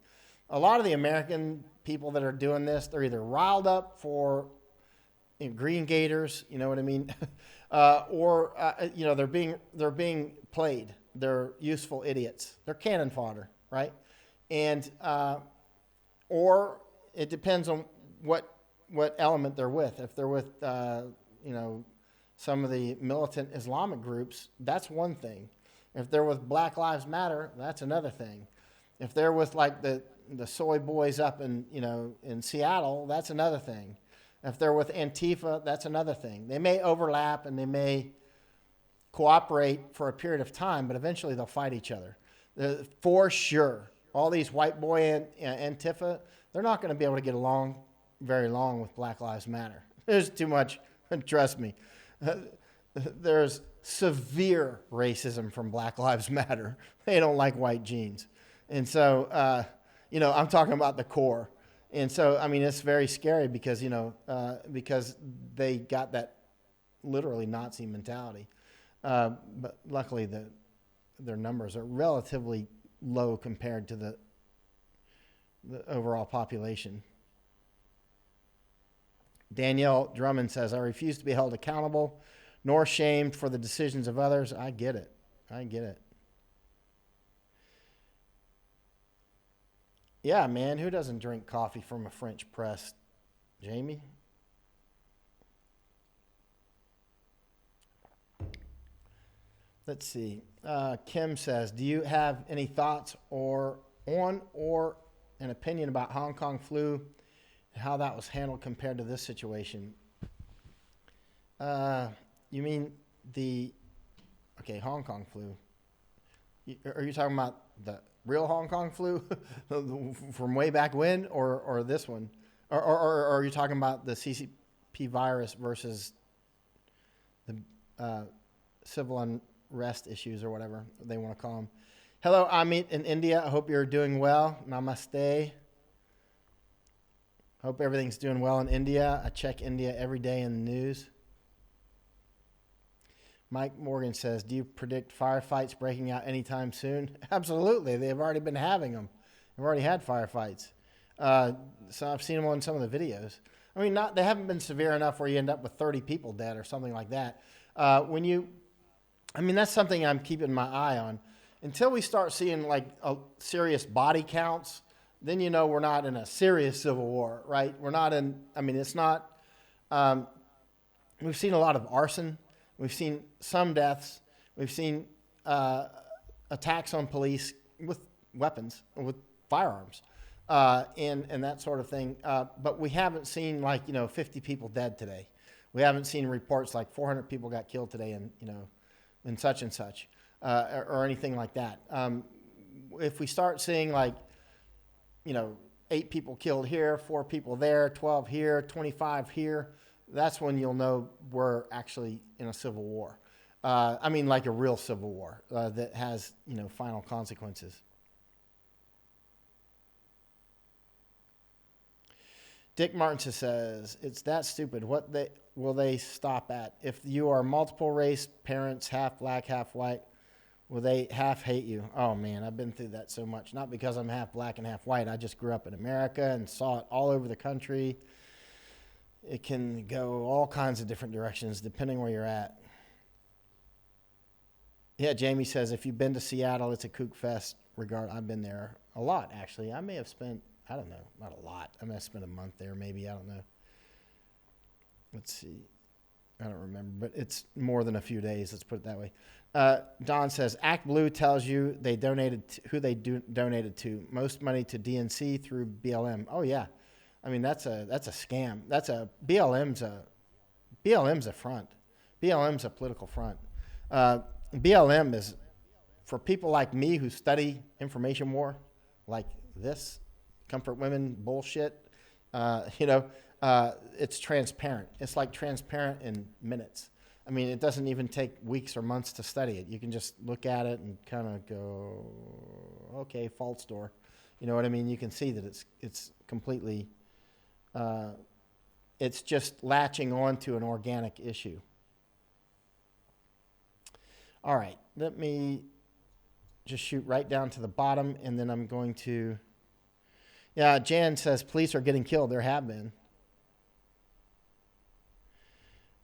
A lot of the American people that are doing this, they're either riled up for green gators, you know what I mean? Or they're being played. They're useful idiots. They're cannon fodder, right? And or it depends on what element they're with. If they're with some of the militant Islamic groups, that's one thing. If they're with Black Lives Matter, that's another thing. If they're with like the soy boys up in Seattle, that's another thing. If they're with Antifa, that's another thing. They may overlap and they may cooperate for a period of time, but eventually they'll fight each other. For sure. All these white boy Antifa, they're not going to be able to get along very long with Black Lives Matter. There's too much, trust me. There's severe racism from Black Lives Matter. They don't like white jeans. And so, I'm talking about the core. And so, I mean, it's very scary because, because they got that literally Nazi mentality. But luckily, their numbers are relatively low compared to the overall population. Danielle Drummond says, I refuse to be held accountable nor shamed for the decisions of others. I get it. Yeah, man, who doesn't drink coffee from a French press? Jamie? Let's see. Kim says, do you have any thoughts or an opinion about Hong Kong flu and how that was handled compared to this situation? You mean Hong Kong flu. Are you talking about the real Hong Kong flu from way back when or this one? Or are you talking about the CCP virus versus the civil unrest issues or whatever they want to call them? Hello, Amit in India. I hope you're doing well. Namaste. Hope everything's doing well in India. I check India every day in the news. Mike Morgan says, do you predict firefights breaking out anytime soon? Absolutely. They've already been having them. They've already had firefights. So I've seen them on some of the videos. I mean, they haven't been severe enough where you end up with 30 people dead or something like that. That's something I'm keeping my eye on. Until we start seeing like serious body counts, then we're not in a serious civil war, right? We're not in, it's not, we've seen a lot of arson. We've seen some deaths. We've seen attacks on police with weapons, with firearms, and that sort of thing. But we haven't seen 50 people dead today. We haven't seen reports like 400 people got killed today and such and such, or anything like that. If we start seeing 8 people killed here, 4 people there, 12 here, 25 here, that's when you'll know we're actually in a civil war. Like a real civil war that has, final consequences. Dick Martin says, it's that stupid. What will they stop at? If you are multiple race, parents, half black, half white, will they half hate you? Oh, man, I've been through that so much. Not because I'm half black and half white. I just grew up in America and saw it all over the country. It can go all kinds of different directions depending where you're at. Yeah, Jamie says, if you've been to Seattle, it's a kook fest. I've been there a lot, actually. I may have spent, I don't know, not a lot. I may have spent a month there, maybe. I don't know. Let's see. I don't remember, but it's more than a few days. Let's put it that way. Don says, Act Blue tells you they donated who they donated to. Most money to DNC through BLM. Oh, yeah. That's a scam. BLM's a front. BLM's a political front. BLM is for people like me who study information war, like this comfort women bullshit. It's transparent. It's like transparent in minutes. It doesn't even take weeks or months to study it. You can just look at it and kind of go, okay, false door. You know what I mean? You can see that it's completely. It's just latching on to an organic issue. All right, let me just shoot right down to the bottom, and then I'm going to... Yeah, Jan says, police are getting killed. There have been.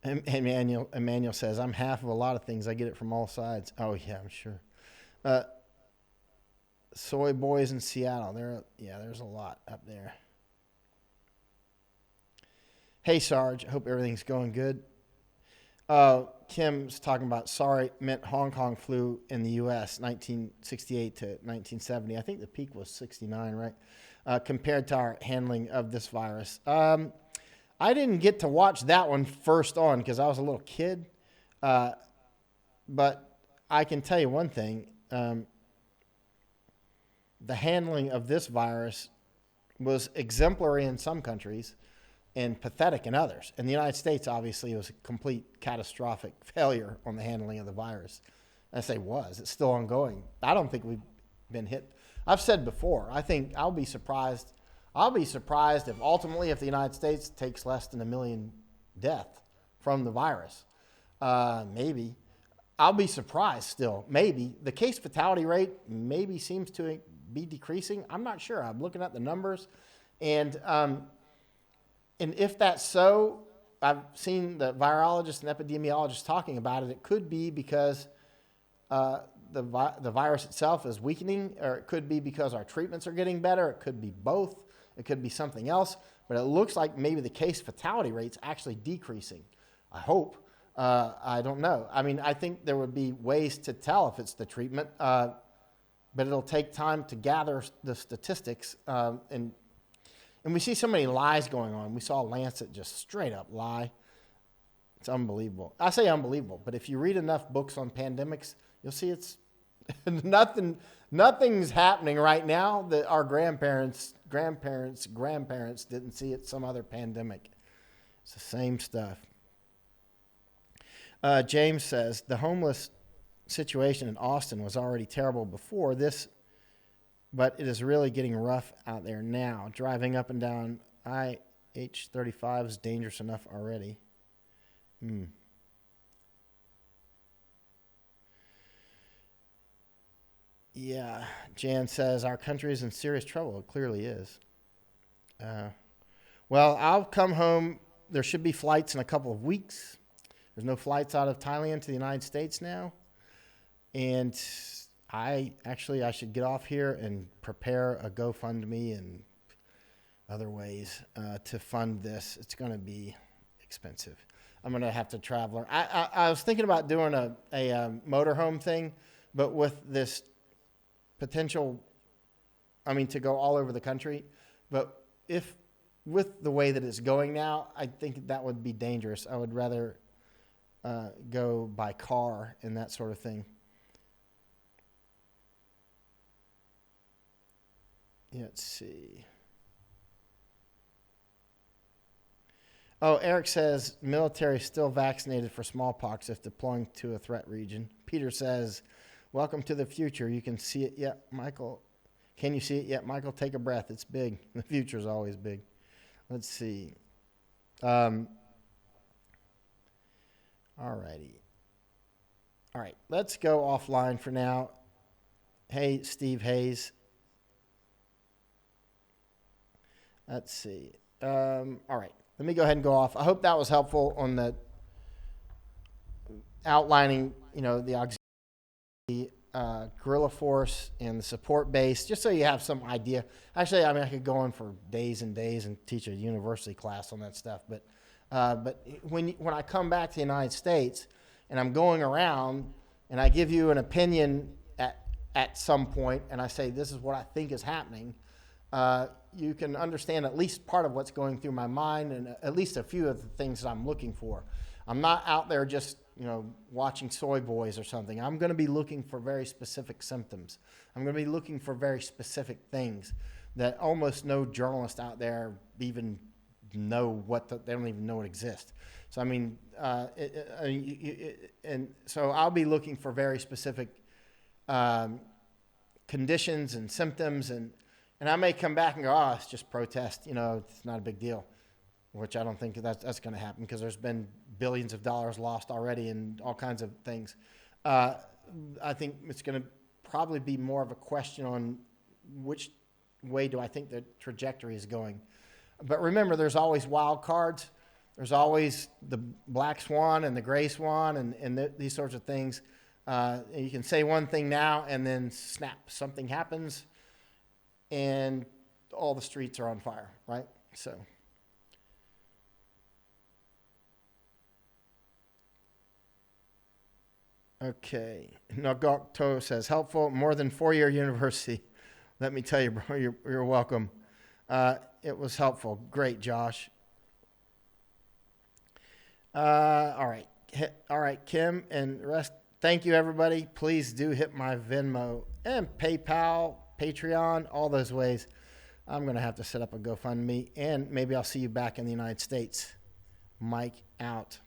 Emmanuel says, I'm half of a lot of things. I get it from all sides. Oh, yeah, I'm sure. Soy boys in Seattle. There's a lot up there. Hey, Sarge. I hope everything's going good. Kim's talking about sorry meant Hong Kong flu in the U.S. 1968 to 1970. I think the peak was 69, right? Compared to our handling of this virus. I didn't get to watch that one first on because I was a little kid. But I can tell you one thing. The handling of this virus was exemplary in some countries and pathetic in others. In the United States, obviously, it was a complete catastrophic failure on the handling of the virus. I say was. It's still ongoing. I don't think we've been hit. I've said before, I think I'll be surprised if ultimately if the United States takes less than 1 million deaths from the virus. Maybe. I'll be surprised still. Maybe. The case fatality rate maybe seems to be decreasing. I'm not sure. I'm looking at the numbers. And if that's so, I've seen the virologists and epidemiologists talking about it. It could be because the virus itself is weakening, or it could be because our treatments are getting better. It could be both. It could be something else. But it looks like maybe the case fatality rate's actually decreasing. I hope. I don't know. I mean, I think there would be ways to tell if it's the treatment, but it'll take time to gather the statistics. And we see so many lies going on. We saw Lancet just straight up lie. It's unbelievable. I say unbelievable, but if you read enough books on pandemics, you'll see it's nothing's happening right now that our grandparents didn't see it some other pandemic. It's the same stuff. James says, the homeless situation in Austin was already terrible before this, but it is really getting rough out there now. Driving up and down IH-35 is dangerous enough already. Yeah, Jan says, our country is in serious trouble. It clearly is. Well, I'll come home. There should be flights in a couple of weeks. There's no flights out of Thailand to the United States now. And I should get off here and prepare a GoFundMe and other ways to fund this. It's going to be expensive. I'm going to have to travel. I was thinking about doing a motorhome thing, but with this potential, to go all over the country. But with the way that it's going now, I think that would be dangerous. I would rather go by car and that sort of thing. Let's see. Oh, Eric says military still vaccinated for smallpox if deploying to a threat region. Peter says, welcome to the future. You can see it yet, Michael. Can you see it yet, Michael? Take a breath. It's big. The future is always big. Let's see. All righty. All right. Let's go offline for now. Hey, Steve Hayes. Let's see. All right. Let me go ahead and go off. I hope that was helpful on the outlining, the auxiliary guerrilla force and the support base, just so you have some idea. Actually, I could go on for days and days and teach a university class on that stuff. But when I come back to the United States and I'm going around and I give you an opinion at some point and I say this is what I think is happening, you can understand at least part of what's going through my mind and at least a few of the things that I'm looking for. I'm not out there just, watching Soy Boys or something. I'm going to be looking for very specific symptoms. I'm going to be looking for very specific things that almost no journalist out there even know they don't even know it exists. So, and so I'll be looking for very specific conditions and symptoms and I may come back and go, it's just protest. It's not a big deal, which I don't think that's going to happen because there's been billions of dollars lost already and all kinds of things. I think it's going to probably be more of a question on which way do I think the trajectory is going. But remember, there's always wild cards. There's always the black swan and the gray swan and these sorts of things. You can say one thing now and then snap, something happens. And all the streets are on fire, right? So, okay. Nagokto says, helpful, more than 4-year university. Let me tell you, bro, you're welcome. It was helpful. Great, Josh. All right, Kim and rest. Thank you, everybody. Please do hit my Venmo and PayPal, Patreon, all those ways. I'm going to have to set up a GoFundMe, and maybe I'll see you back in the United States. Mike out.